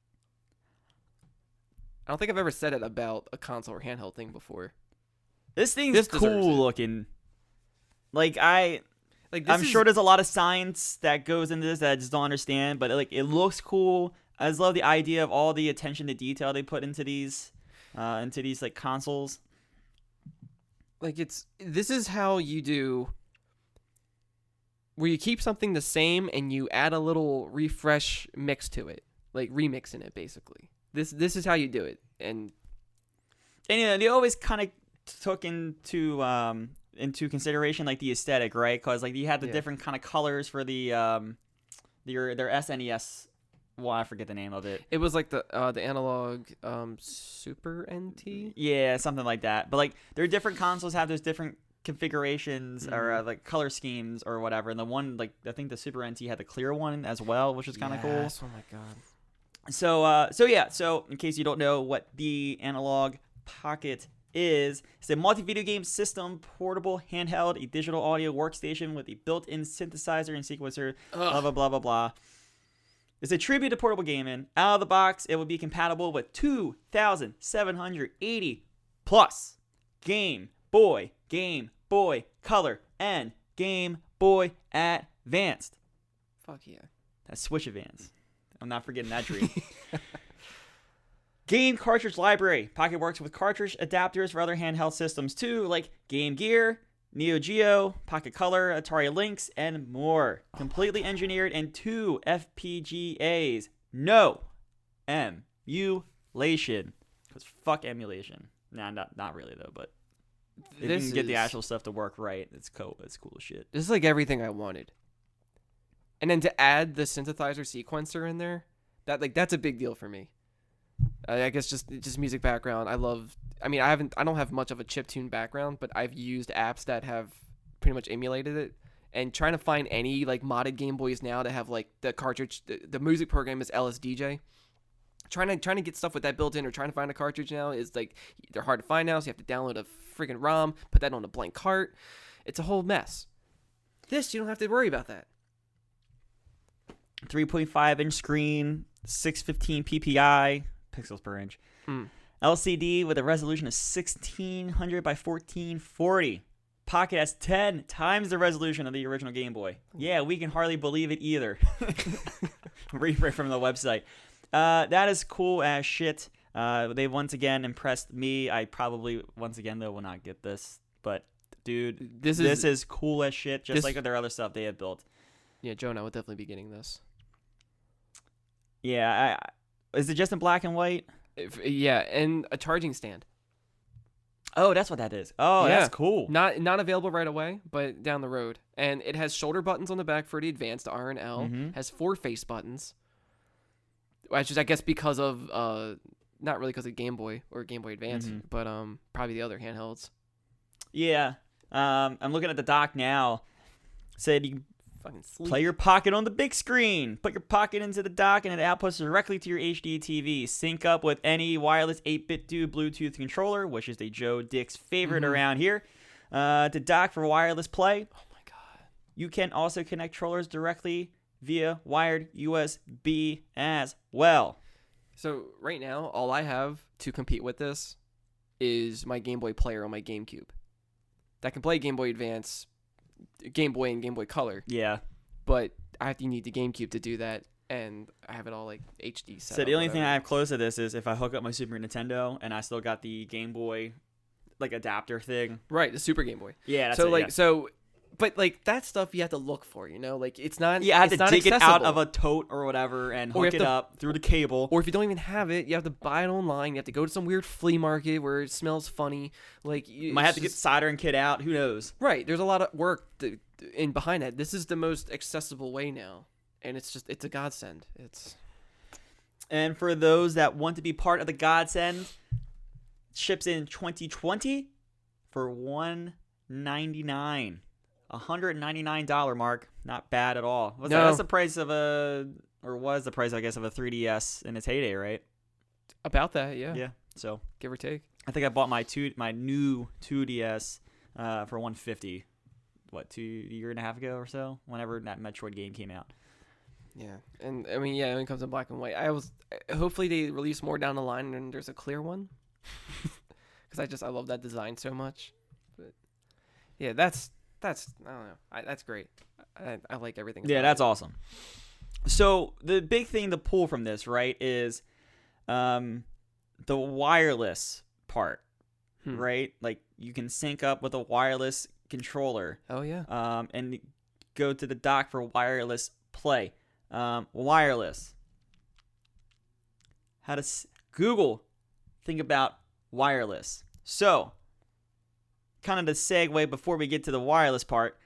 I don't think I've ever said it about a console or handheld thing before. This thing's This deserves cool it. looking. Like Like I'm sure there's a lot of science that goes into this that I just don't understand, but like it looks cool. I just love the idea of all the attention to detail they put into these like consoles. like this is how you do where you keep something the same and you add a little refresh mix to it, like remixing it basically. This is how you do it. And you know, they always kind of took into consideration like the aesthetic, right? Because like you had the different kind of colors for the their SNES. Well, I forget the name of it. it was like the Analog Super NT. Yeah, something like that. But like their different consoles have those different configurations or like color schemes or whatever. And the one like I think the Super NT had the clear one as well, which is kind of cool. Oh my god. So in case you don't know what the Analog Pocket is, it's a multi-video game system, portable, handheld, a digital audio workstation with a built-in synthesizer and sequencer, blah, blah, blah, blah, blah. It's a tribute to portable gaming. Out of the box, it will be compatible with 2,780 plus Game Boy Color, and Game Boy Advanced. Fuck yeah. That's Switch Advance. I'm not forgetting that dream. Game cartridge library. Pocket works with cartridge adapters for other handheld systems too, like Game Gear, Neo Geo, Pocket Color, Atari Lynx, and more. Completely engineered in 2 FPGAs. No emulation. Because fuck emulation. Nah, not really though, but if you can get the actual stuff to work right, it's cool. It's cool as shit. This is like everything I wanted. And then to add the synthesizer sequencer in there, that's a big deal for me. I guess just music background. I don't have much of a chiptune background, but I've used apps that have pretty much emulated it. And trying to find any like modded Game Boys now to have like the cartridge, the music program is LSDJ. Trying to get stuff with that built in or trying to find a cartridge now is like they're hard to find now. So you have to download a freaking ROM, put that on a blank cart. It's a whole mess. This you don't have to worry about that. 3.5 inch screen, 615 ppi pixels per inch. LCD with a resolution of 1600 by 1440. Pocket has 10 times the resolution of the original Game Boy. Yeah, we can hardly believe it either. Read from the website. That is cool as shit. They once again impressed me. I probably, once again, though, will not get this. But, dude, this is cool as shit, just like their other stuff they had built. Yeah, Joe and I would definitely be getting this. Yeah, is it just in black and white? Yeah, and a charging stand. Oh, that's what that is. Oh, Yeah. that's cool. Not available right away, but down the road. And it has shoulder buttons on the back for the advanced R and L. Has 4 face buttons. Which is, I guess, because of not really because of Game Boy or Game Boy Advance, but probably the other handhelds. Yeah. I'm looking at the dock now. Said you Fucking sleep. play your Pocket on the big screen. Put your Pocket into the dock and it outputs directly to your HD TV. Sync up with any wireless 8-bit Bluetooth controller, which is the Joe Dick's favorite around here. To dock for wireless play. Oh my god. You can also connect controllers directly via wired USB as well. So right now, all I have to compete with this is my Game Boy player on my GameCube. That can play Game Boy Advance, Game Boy, and Game Boy Color. Yeah. But I have to need the GameCube to do that, and I have it all like HD set. So the only thing I have close to this is if I hook up my Super Nintendo and I still got the Game Boy like adapter thing. Right, the Super Game Boy. Yeah, that's so it, like yeah. so, but like that stuff you have to look for, you know, like it's not. Yeah, I had it's to not dig it out accessible. of a tote or whatever and Or you hook have it to- up through the cable. Or if you don't even have it, you have to buy it online. You have to go to some weird flea market where it smells funny. Like you Might have to get solder and kit out. Who knows? right. There's a lot of work in behind that. This is the most accessible way now, and it's a godsend. And for those that want to be part of the godsend, ships in 2020 for $199. $199 mark. Not bad at all. No. That's the price of was the price, I guess, of a 3DS in its heyday, right? About that, yeah. Yeah. So Give or take. I think I bought my new 2DS for $150. What, 2 year and a half ago or so? Whenever that Metroid game came out. Yeah, and I mean, yeah, when it comes to black and white, hopefully they release more down the line and there's a clear one, because I love that design so much. But yeah, that's I don't know, that's great. I like everything. Yeah, about that's it. awesome. So the big thing to pull from this, right, is the wireless part, right? Like you can sync up with a wireless controller. Oh yeah. And go to the dock for wireless play. Wireless. How does Google think about wireless? So, kind of the segue before we get to the wireless part,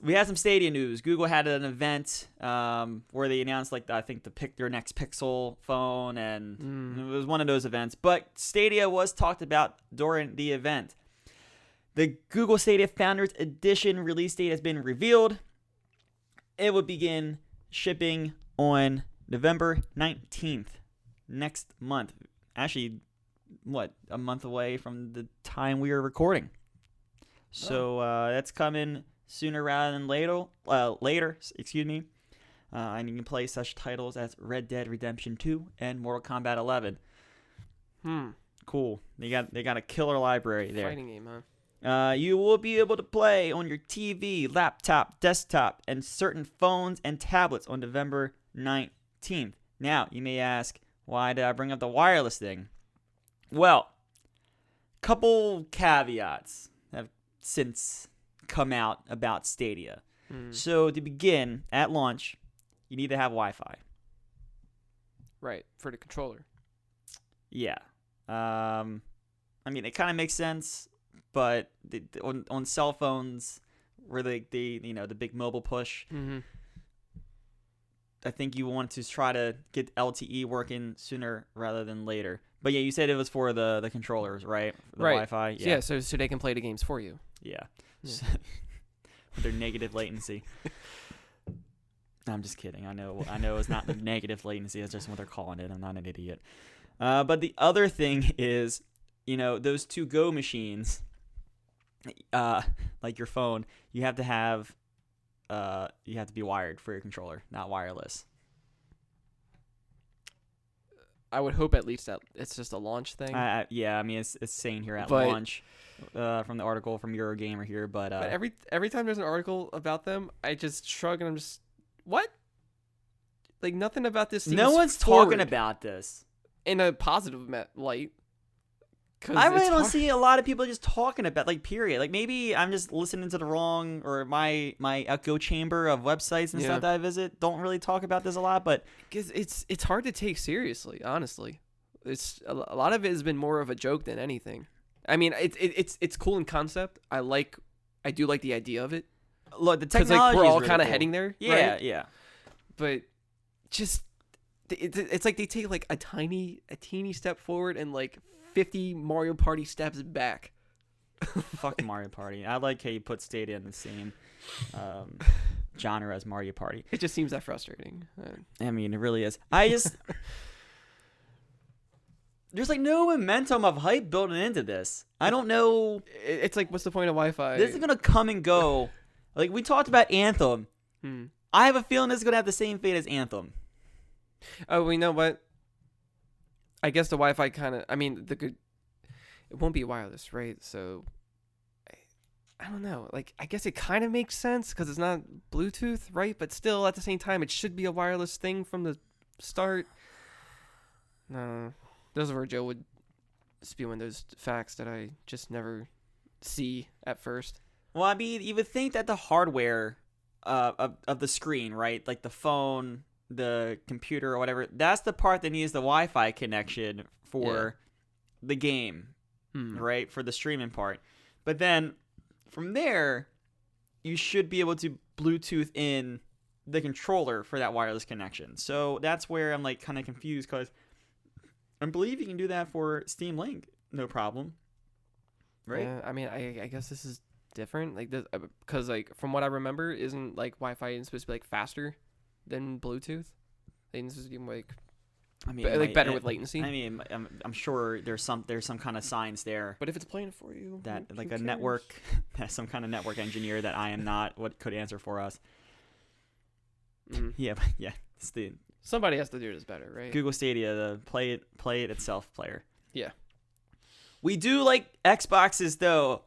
we had some Stadia news. Google had an event where they announced, like, I think their next Pixel phone, and it was one of those events. But Stadia was talked about during the event. The Google Stadia Founders Edition release date has been revealed. It would begin shipping on November 19th, next month. Actually, a month away from the time we are recording. So that's coming sooner rather than later. Excuse me. And you can play such titles as Red Dead Redemption 2 and Mortal Kombat 11. Cool. They got a killer library there. Fighting game, huh? You will be able to play on your TV, laptop, desktop, and certain phones and tablets on November 19th. Now, you may ask, why did I bring up the wireless thing? Well, couple caveats have since come out about Stadia. So, to begin, at launch, you need to have Wi-Fi. Right, for the controller. Yeah. I mean, it kind of makes sense. But on cell phones, where the big mobile push, I think you want to try to get LTE working sooner rather than later. But yeah, you said it was for the controllers, right? The right. Wi-Fi. Yeah. So they can play the games for you. Yeah. With their negative latency. No, I'm just kidding. I know it's not the negative latency. It's just what they're calling it. I'm not an idiot. But the other thing is, those 2Go machines. Like your phone, you have to be wired for your controller, not wireless. I would hope at least that it's just a launch thing. Yeah, I mean it's saying here at But- launch from the article from Eurogamer here, but But every time there's an article about them, I just shrug and I'm just, what? Like, nothing about this seems no one's forward talking about this. in a positive light. 'Cause I really it's don't hard. see a lot of people just talking about, like, period. Like, maybe I'm just listening to the wrong, or my echo chamber of websites and Yeah. stuff that I visit don't really talk about this a lot, but 'Cause it's hard to take seriously, honestly. It's a lot of it has been more of a joke than anything. I mean, it's cool in concept. I do like the idea of it. look, the 'Cause, technology like, we're all is kind of really cool. heading there. Yeah, right? yeah. But just it's like they take like a teeny step forward and like 50 Mario Party steps back. Fuck Mario Party. I like how you put Stadia in the same genre as Mario Party. It just seems that frustrating. I mean, it really is. I just there's like no momentum of hype building into this. I don't know. It's like, what's the point of Wi-Fi? This is gonna come and go. Like we talked about Anthem. I have a feeling this is gonna have the same fate as Anthem. Oh, well, you know what? I guess the Wi-Fi kind of. I mean, it won't be wireless, right? So, I don't know. Like, I guess it kind of makes sense because it's not Bluetooth, right? But still, at the same time, it should be a wireless thing from the start. No, those are where Joe would spewing those facts that I just never see at first. Well, I mean, you would think that the hardware of the screen, right? Like the phone, the computer, or whatever, that's the part that needs the Wi-Fi connection for the game, right? For the streaming part. But then from there, you should be able to Bluetooth in the controller for that wireless connection. So that's where I'm like kind of confused because I believe you can do that for Steam Link, no problem. Right? Yeah, I mean, I guess this is different, like this, because like from what I remember, isn't like Wi-Fi supposed to be like faster than Bluetooth? It's supposed to be like, I mean, like better with latency. I mean, I'm sure there's some kind of signs there But if it's playing for you, that who like a cares? network, some kind of network engineer that I am not, what could answer for us. Mhm. Yeah, but yeah, it's the Somebody has to do this better, right? Google Stadia, the play it itself player. Yeah. We do like Xboxes though.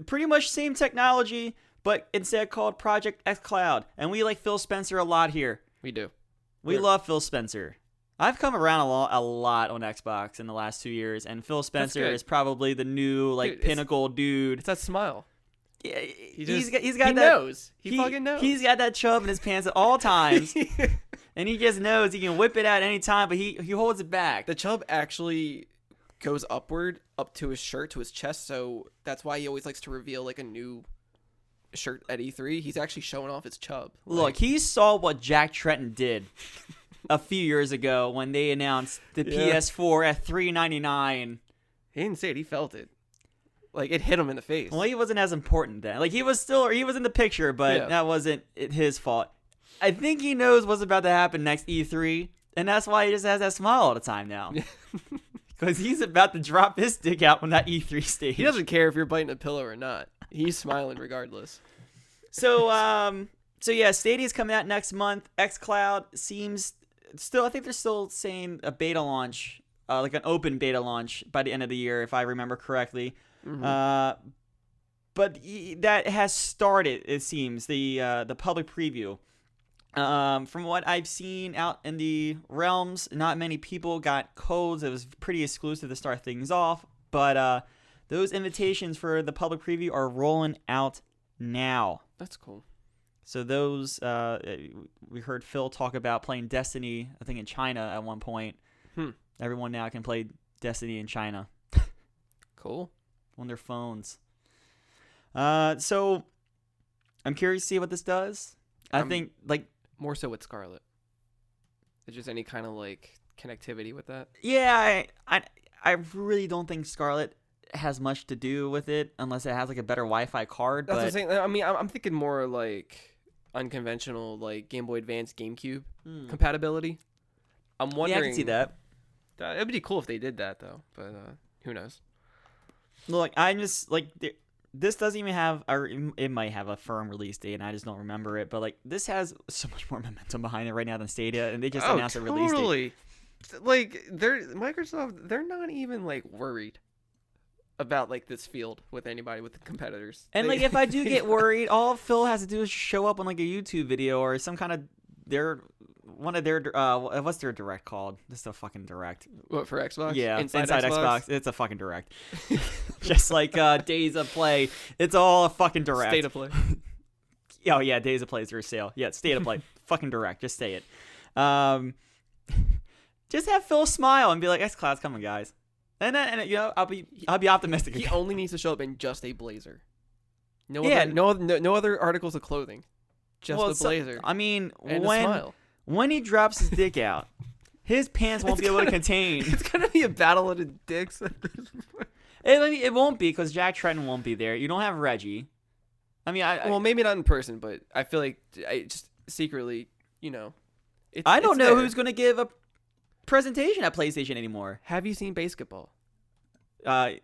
Pretty much same technology, but instead called Project X Cloud. And we like Phil Spencer a lot here. We do. We love Phil Spencer. I've come around a lot on Xbox in the last 2 years, and Phil Spencer good. is probably the new like Dude, it's- pinnacle dude. It's that smile. Yeah, He he's got he that. knows. He fucking knows. He's got that chub in his pants at all times, and he just knows he can whip it out any time, but he holds it back. The chub actually goes upward up to his shirt, to his chest, so that's why he always likes to reveal like a new shirt at E3. He's actually showing off his chub. Look, he saw what Jack Tretton did a few years ago when they announced the PS4 at $399. He didn't say it. He felt it. Like, it hit him in the face. Well, he wasn't as important then. Like, he was in the picture, but that wasn't his fault. I think he knows what's about to happen next E3, and that's why he just has that smile all the time now. Because he's about to drop his dick out on that E3 stage. He doesn't care if you're biting a pillow or not. He's smiling regardless. So yeah, Stadia's coming out next month. xCloud seems still, I think they're still saying a beta launch, like an open beta launch by the end of the year, if I remember correctly. Mm-hmm. But that has started, it seems, the public preview. From what I've seen out in the realms, not many people got codes. It was pretty exclusive to start things off. But those invitations for the public preview are rolling out now. That's cool. So those, we heard Phil talk about playing Destiny, I think in China at one point. Everyone now can play Destiny in China. Cool. On their phones. So I'm curious to see what this does. I think like more so with Scarlet. Is just any kind of like connectivity with that? Yeah, I really don't think Scarlet has much to do with it unless it has like a better Wi-Fi card. That's but what I'm saying. I mean, I'm thinking more like unconventional, like Game Boy Advance, GameCube compatibility. I'm wondering. Yeah, I can see that. It'd be cool if they did that though, but who knows? Look, I'm just like this doesn't even have, or it might have a firm release date, and I just don't remember it. But like this has so much more momentum behind it right now than Stadia, and they just announced a release date. like Microsoft, they're not even like worried about like this field with anybody with the competitors. And like if I do get worried, all Phil has to do is show up on like a YouTube video or some kind of what's their direct called? This is a fucking direct. What, for Xbox? Yeah, Inside Xbox. It's a fucking direct. Just like Days of Play, it's all a fucking direct. State of Play. Oh yeah, Days of Play is your sale. Yeah, State of Play. Fucking direct. Just say it. Just have Phil smile and be like, "Xcloud's coming, guys." And I'll be optimistic. He only needs to show up in just a blazer. No other articles of clothing. Just a blazer. I mean, and a smile. When he drops his dick out, his pants won't be able to contain. It's gonna be a battle of the dicks at this point. It won't be because Jack Trenton won't be there. You don't have Reggie. I mean, well, maybe not in person, but I feel like I just secretly, I don't know who's gonna give a presentation at PlayStation anymore. Have you seen Basketball? I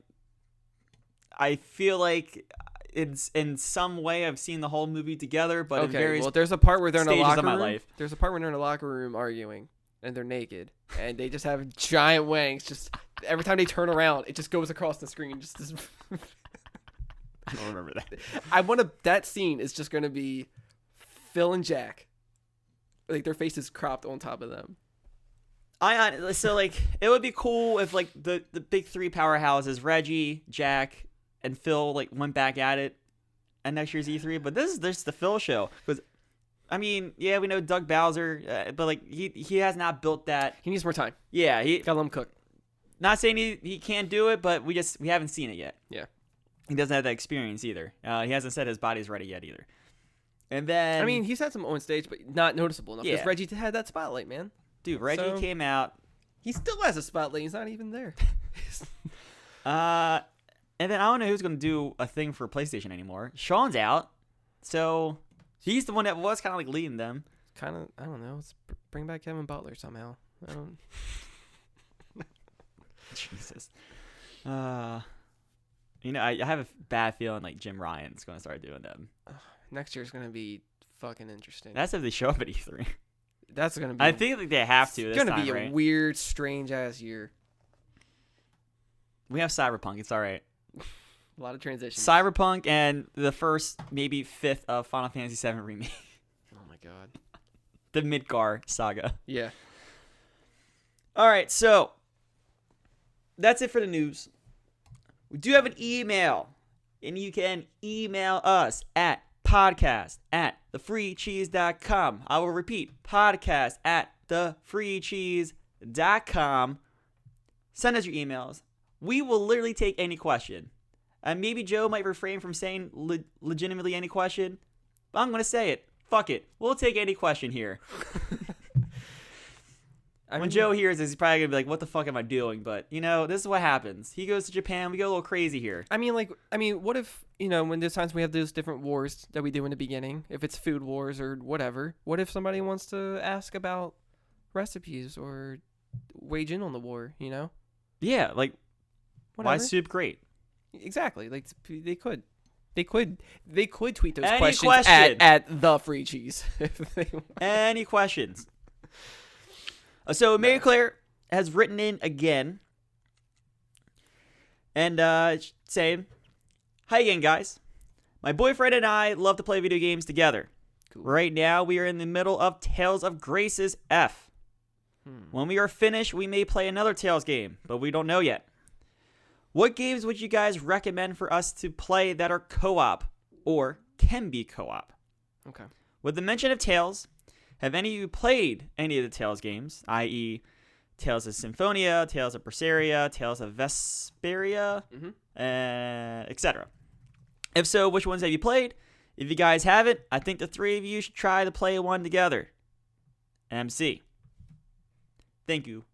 feel like it's in some way I've seen the whole movie together, but in various there's a part where they're in a locker room. Life. There's a part where they're in a locker room arguing, and they're naked, and they just have giant wangs. Just every time they turn around, it just goes across the screen. Just this. I don't remember that. That scene is just gonna be Phil and Jack, like their faces cropped on top of them. So like it would be cool if like the big three powerhouses, Reggie, Jack, and Phil like went back at it at next year's E3. But this is the Phil show because I mean, yeah, we know Doug Bowser, but like he has not built that. He needs more time. Yeah, gotta let him cook. Not saying he can't do it, but we haven't seen it yet. Yeah, he doesn't have that experience either. He hasn't said his body's ready yet either. And then I mean, he's had some on stage, but not noticeable enough because Reggie had that spotlight, man. Dude, Reggie came out. He still has a spotlight. He's not even there. And then I don't know who's going to do a thing for PlayStation anymore. Sean's out. So he's the one that was kind of like leading them. I don't know. Let's bring back Kevin Butler somehow. I don't. Jesus. I have a bad feeling like Jim Ryan's going to start doing them. Next year's going to be fucking interesting. That's if they show up at E3. That's going to be. I think like they have to. It's going to be a weird, strange ass year. We have Cyberpunk. It's all right. A lot of transitions. Cyberpunk and the first, maybe fifth of Final Fantasy VII Remake. Oh my god. The Midgar saga. Yeah. All right, so that's it for the news. We do have an email, and you can email us at podcast@thefreecheese.com. I will repeat, podcast@thefreecheese.com. Send us your emails. We will literally take any question. And maybe Joe might refrain from saying legitimately any question, but I'm going to say it. Fuck it. We'll take any question here. When Joe hears this, he's probably going to be like, what the fuck am I doing? But, this is what happens. He goes to Japan. We go a little crazy here. I mean, what if, when there's times we have those different wars that we do in the beginning, if it's food wars or whatever, what if somebody wants to ask about recipes or wage in on the war, Yeah, like, whatever. Why is soup great? Exactly. Like, they could tweet those Any questions question. at the free cheese. If they want. Any questions? So Mary Claire has written in again and saying, "Hi again, guys. My boyfriend and I love to play video games together. Cool. Right now, we are in the middle of Tales of Grace's F. When we are finished, we may play another Tales game, but we don't know yet. What games would you guys recommend for us to play that are co-op or can be co-op? Okay. With the mention of Tales, have any of you played any of the Tales games, i.e. Tales of Symphonia, Tales of Berseria, Tales of Vesperia, etc.? If so, which ones have you played? If you guys haven't, I think the three of you should try to play one together. MC." Thank you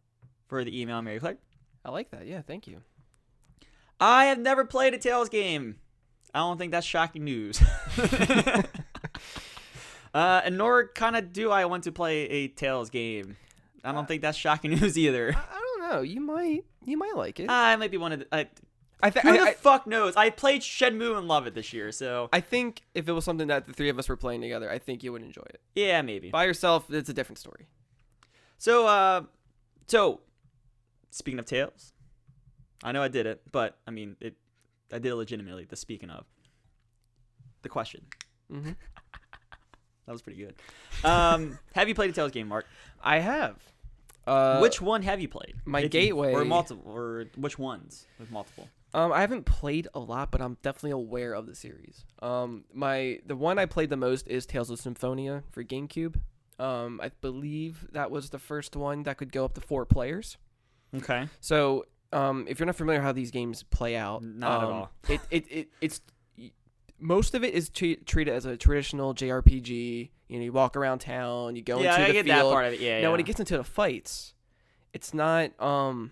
for the email, Mary Claire. I like that. Yeah, thank you. I have never played a Tales game. I don't think that's shocking news. And nor kind of do I want to play a Tales game. I don't think that's shocking news either. I don't know. You might like it. I might be one of the... Who the fuck knows? I played Shenmue and love it this year, so... I think if it was something that the three of us were playing together, I think you would enjoy it. Yeah, maybe. By yourself, it's a different story. So, So, speaking of Tales, I know I did it, but I mean, I did it legitimately. The speaking of the question. Mm-hmm. That was pretty good. Have you played a Tales game, Mark? I have. Which one have you played? My Gateway. Or multiple, or which ones with multiple? I haven't played a lot, but I'm definitely aware of the series. The one I played the most is Tales of Symphonia for GameCube. I believe that was the first one that could go up to 4 players. Okay. So, if you're not familiar how these games play out, Not at all. It's most of it is treated as a traditional JRPG. You know, you walk around town, you go into the field. Yeah, I get that part of it. Yeah, Now, when it gets into the fights, it's not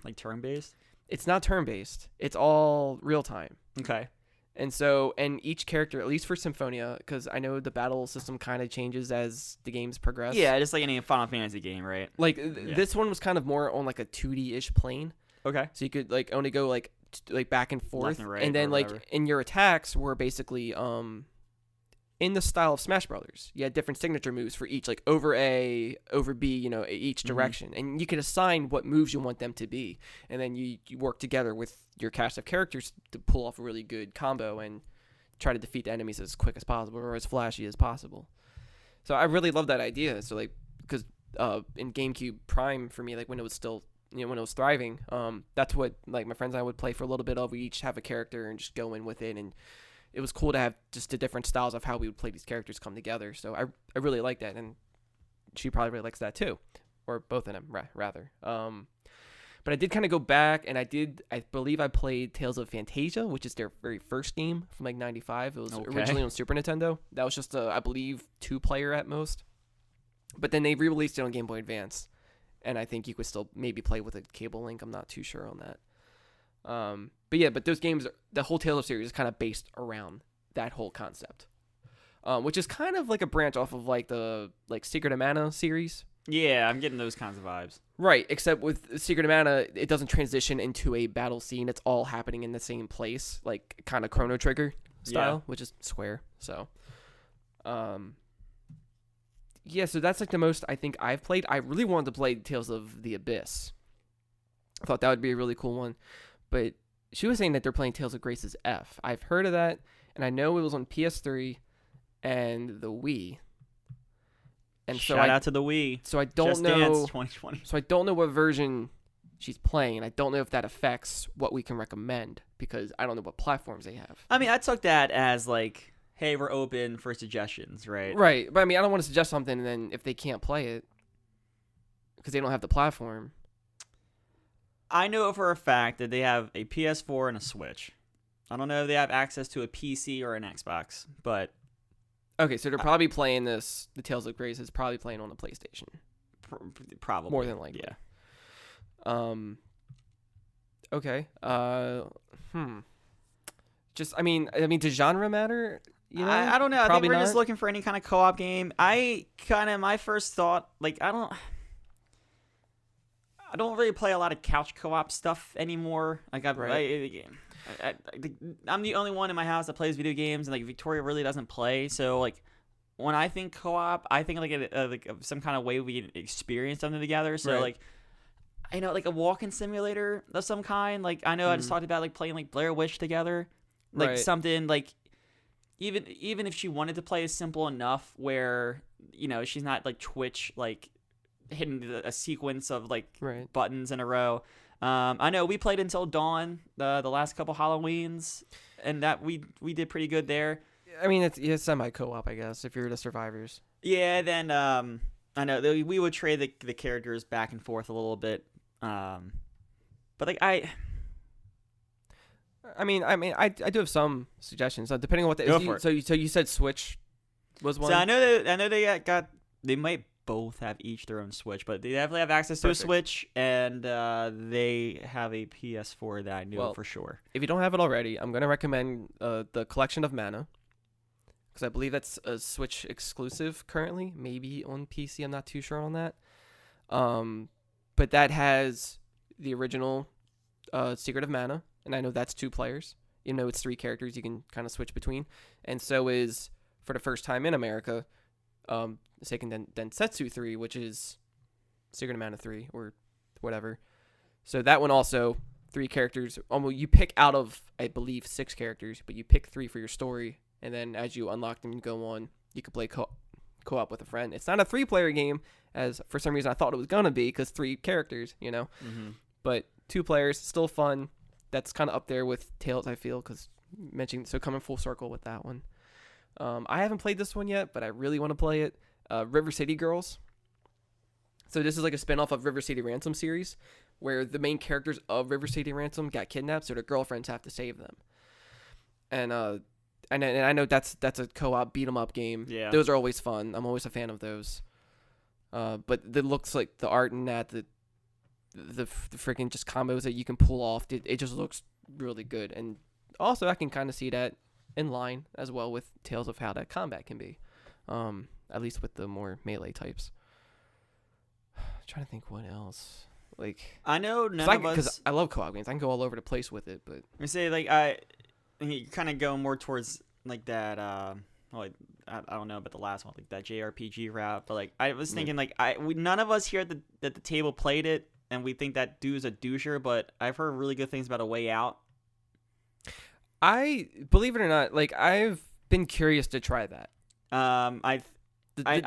like turn-based. It's not turn-based. It's all real-time. Okay. And each character, at least for Symphonia, because I know the battle system kind of changes as the games progress. Yeah, just like any Final Fantasy game, right? Like this one was kind of more on like a 2D-ish plane. Okay. So you could like only go like back and forth, Left and right, and then or like whatever. in your attacks were basically in the style of Smash Brothers. You had different signature moves for each, like over A, over B, you know, each direction. And you could assign what moves you want them to be. And then you work together with your cast of characters to pull off a really good combo and try to defeat the enemies as quick as possible or as flashy as possible. So I really love that idea. So like, because in GameCube Prime for me, like when it was still, you know, when it was thriving, that's what like my friends and I would play for a little bit of. We each have a character and just go in with it, and it was cool to have just the different styles of how we would play these characters come together. So I really like that, and she probably really likes that too, or both of them rather. But I did kind of go back, and I believe I played Tales of Fantasia, which is their very first game from like '95. It was originally on Super Nintendo. That was just I believe 2-player at most. But then they re-released it on Game Boy Advance, and I think you could still maybe play with a cable link. I'm not too sure on that. But those games, the whole Tales of series is kind of based around that whole concept, which is kind of like a branch off of like the Secret of Mana series. Yeah, I'm getting those kinds of vibes. Right, except with Secret of Mana, it doesn't transition into a battle scene. It's all happening in the same place, like kind of Chrono Trigger style, which is Square. So, so that's like the most I think I've played. I really wanted to play Tales of the Abyss. I thought that would be a really cool one. But she was saying that they're playing Tales of Grace's F. I've heard of that, and I know it was on PS3 and the Wii. And Shout out to the Wii. So I don't Just know. Dance 2020. So I don't know what version she's playing. I don't know if that affects what we can recommend because I don't know what platforms they have. I mean, I took that as like, hey, we're open for suggestions, right? Right, but I mean, I don't want to suggest something and then if they can't play it because they don't have the platform. I know for a fact that they have a PS4 and a Switch. I don't know if they have access to a PC or an Xbox, but okay, so they're probably playing this. The Tales of Grace is probably playing on the PlayStation. Probably More than likely. Yeah. Okay. Just, I mean, does genre matter? You know, I don't know. I probably think we're just not. looking for any kind of co-op game. My first thought, like, I don't really play a lot of couch co-op stuff anymore. Like, I'm the only one in my house that plays video games, and like Victoria really doesn't play. So like, when I think co-op, I think like some kind of way we can experience something together. So like, I know like a walking simulator of some kind. Like I know I just talked about like playing like Blair Witch together, like something like. Even if she wanted to play is simple enough where, you know, she's not like Twitch like hitting a sequence of like buttons in a row. I know we played Until Dawn the last couple Halloweens, and that we did pretty good there. I mean, it's semi co-op, I guess, if you're the survivors. Yeah, then I know we would trade the characters back and forth a little bit, but like I do have some suggestions. Depending on what Go for it. So you said Switch was one. So I know they might both have each their own Switch, but they definitely have access to a Switch, and they have a PS4 that I know for sure. If you don't have it already, I'm gonna recommend the Collection of Mana, because I believe that's a Switch exclusive currently. Maybe on PC, I'm not too sure on that. But that has the original Secret of Mana. And I know that's 2 players. You know, it's 3 characters you can kind of switch between. And so is, for the first time in America, Seiken Densetsu 3, which is Secret of Mana 3, or whatever. So that one also 3 characters. You pick out of, I believe, 6 characters, but you pick 3 for your story, and then as you unlock them and go on, you can play co-op with a friend. It's not a 3-player game, as for some reason I thought it was gonna be, because 3 characters, but 2 players, still fun. That's kind of up there with Tales, I feel, because coming full circle with that one. I haven't played this one yet, but I really want to play it. River City Girls. So this is like a spinoff of River City Ransom series, where the main characters of River City Ransom got kidnapped, so their girlfriends have to save them. And I know that's a co-op beat 'em up game. Yeah. Those are always fun. I'm always a fan of those. But it looks like the art in that, the freaking just combos that you can pull off, it just looks really good. And also I can kind of see that in line as well with Tales of how that combat can be, at least with the more melee types. I'm trying to think what else. Like, I know none of us, because I love co-op games. I can go all over the place with it, but I say like you kind of go more towards like that. Well, I don't know about the last one, like that JRPG route, but like I was thinking, like none of us here at the table played it, and we think that dude's a doucher. But I've heard really good things about A Way Out. I believe it or not, like I've been curious to try that. I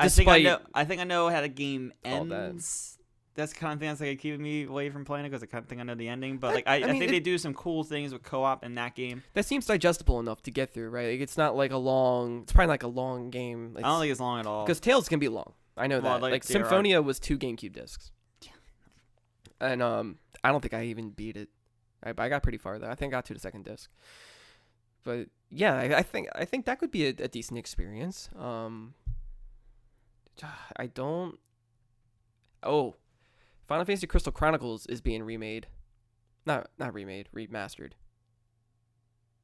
think I know how the game ends. That's the kind of thing that's like keeping me away from playing it, because I kind of think I know the ending. But like I think they do some cool things with co-op in that game. That seems digestible enough to get through, right? Like, it's not like it's probably like a long game. I don't think it's long at all. Because Tales can be long. I know that. Like Symphonia was 2 GameCube discs. Yeah. And I don't think I even beat it. I got pretty far though. I think I got to the 2nd disc. But yeah, I think that could be a decent experience. I don't. Oh, Final Fantasy Crystal Chronicles is being remade. Not remade, remastered.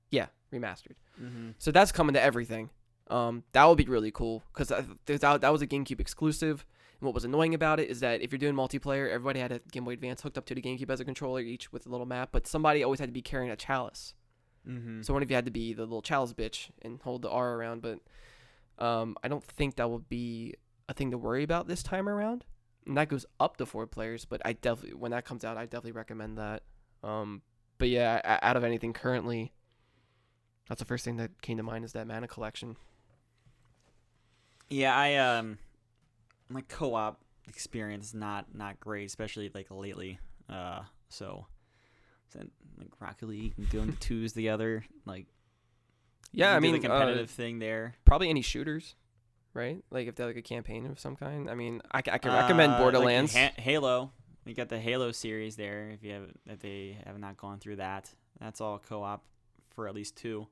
Yeah, remastered. Mm-hmm. So that's coming to everything. That would be really cool, because that was a GameCube exclusive. And what was annoying about it is that if you're doing multiplayer, everybody had a Game Boy Advance hooked up to the GameCube as a controller, each with a little map, but somebody always had to be carrying a chalice. Mm-hmm. So one of you had to be the little chalice bitch and hold the R around, but I don't think that will be a thing to worry about this time around. And that goes up to 4 players, but I definitely, when that comes out, I definitely recommend that. But yeah, out of anything currently, that's the first thing that came to mind is that Mana Collection. Yeah, my co-op experience is not great, especially like lately. So like Rocket League and doing the 2s together, like yeah, I mean the competitive thing there. Probably any shooters, right? Like if they're like a campaign of some kind. I mean, I can recommend Borderlands. Like Halo. You got the Halo series there. If they have not gone through that, that's all co-op for at least 2.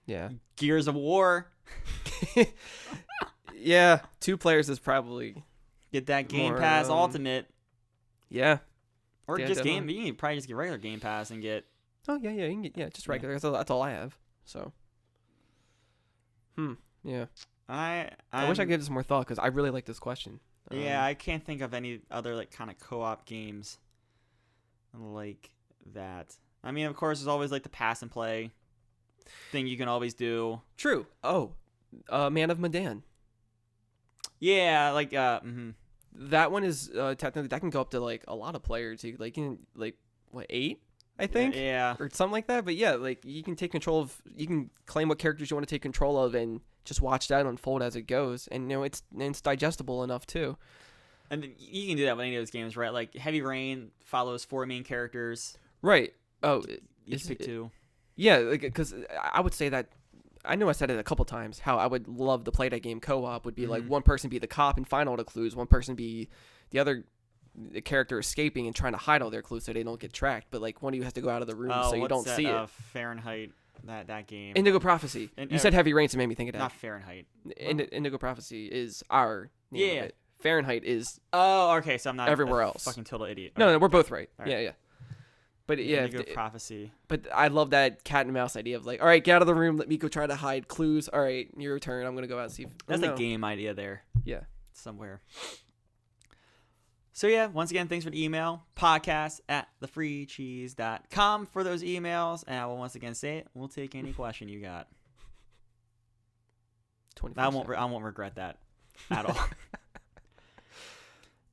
Yeah. Gears of War. Yeah, 2 players is probably get that Game Pass Ultimate. Yeah. Or just game. You can probably just get regular Game Pass and get. Oh yeah, you can get just regular. Yeah. That's all I have. So. Yeah. I wish I could give this more thought, because I really like this question. Yeah, I can't think of any other like kind of co-op games like that. I mean, of course, there's always like the pass and play thing you can always do. True. Oh, Man of Medan. Yeah, like that one is technically that can go up to like a lot of players. You like 8, I think. Yeah. Or something like that. But yeah, like you can take control of. You can claim what characters you want to take control of and just watch that unfold as it goes. And it's digestible enough too. And you can do that with any of those games, right? Like Heavy Rain follows 4 main characters. Right. Oh, you pick 2. Yeah, because I would say that. I know I said it a couple times, how I would love to play that game co-op would be like one person be the cop and find all the clues, one person be the other character escaping and trying to hide all their clues so they don't get tracked, but like one of you has to go out of the room so you don't see it. Fahrenheit, that game. Indigo Prophecy. You said Heavy Rain, so it made me think of that. Not Fahrenheit. Indigo Prophecy is our name of it. Fahrenheit is okay, so I'm not everywhere else. Fucking total idiot. No, we're both right. Right. Yeah. But yeah, Indigo Prophecy. But I love that cat and mouse idea of like, all right, get out of the room. Let me go try to hide clues. All right, your turn. I'm gonna go out and see. That's a game idea there. Yeah, somewhere. So yeah, once again, thanks for the email. podcast@thefreecheese.com for those emails, and I will once again say it. We'll take any question you got. I won't regret that at all.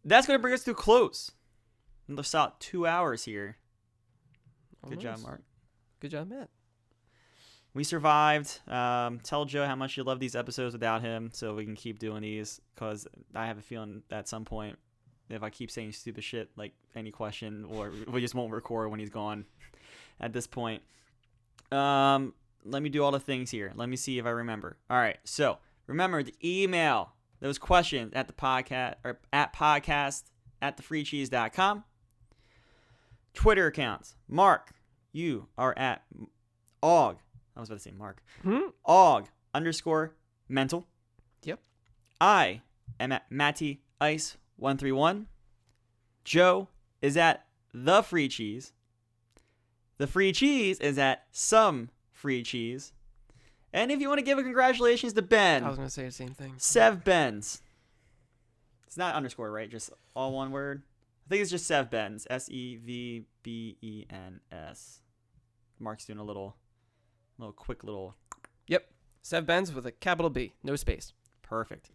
That's gonna bring us to a close Another solid 2 hours here. Good job, Almost. Mark. Good job, Matt. We survived. Tell Joe how much you love these episodes without him so we can keep doing these, because I have a feeling at some point, if I keep saying stupid shit, like any question, or we just won't record when he's gone at this point. Let me do all the things here. Let me see if I remember. All right. So remember to email those questions at the podcast or at podcast@thefreecheese.com. Twitter accounts. Mark, you are at Og. I was about to say Mark. Og_mental. Yep. I am at Matty Ice 131. Joe is at The Free Cheese. The Free Cheese is at Some Free Cheese. And if you want to give a congratulations to Ben. I was going to say the same thing. Sev Benz. It's not underscore, right? Just all one word. I think it's just Sev Benz. SEVBENS. Mark's doing a quick little. Yep. Sev Benz with a capital B, no space. Perfect.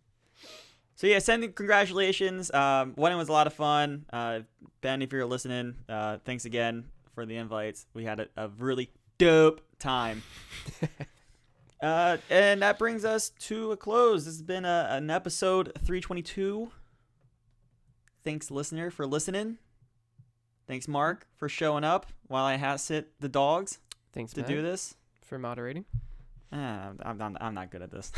So yeah, sending congratulations. Wedding was a lot of fun. Ben, if you're listening, thanks again for the invites. We had a really dope time. And that brings us to a close. This has been an episode 322. Thanks, listener, for listening. Thanks, Mark, for showing up while I sit the dogs. Thanks, to Matt, do this. for moderating. I'm not good at this.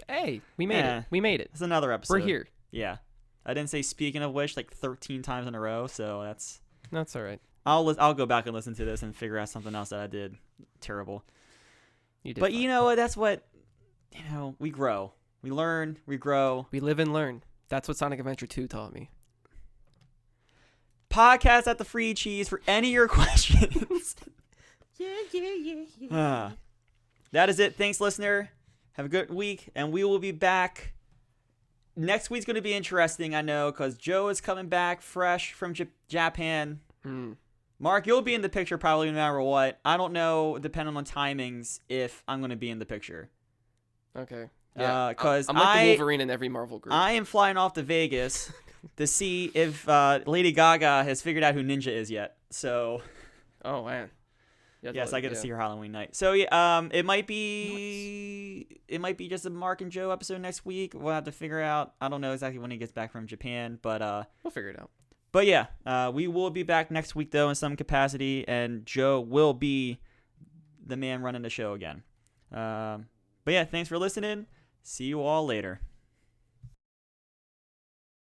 Hey, we made it. We made it. It's another episode. We're here. Yeah. I didn't say speaking of which like 13 times in a row, so That's all right. I'll go back and listen to this and figure out something else that I did terrible. You did But fine. you know what? That's what, we grow. We learn, we grow. We live and learn. That's what Sonic Adventure 2 taught me. Podcast at the Free Cheese for any of your questions. That is it. Thanks, listener. Have a good week, and we will be back. Next week's going to be interesting, I know, because Joe is coming back fresh from Japan. Mark, you'll be in the picture probably no matter what. I don't know, depending on timings, if I'm going to be in the picture. Okay. Yeah. Because I'm like the Wolverine in every Marvel group. I am flying off to Vegas to see if Lady Gaga has figured out who Ninja is yet. So. Oh man. Yes, I get to see her Halloween night. So yeah, it might be just a Mark and Joe episode next week. We'll have to figure out. I don't know exactly when he gets back from Japan, but we'll figure it out. But yeah, we will be back next week though in some capacity, and Joe will be the man running the show again. But yeah, thanks for listening. See you all later.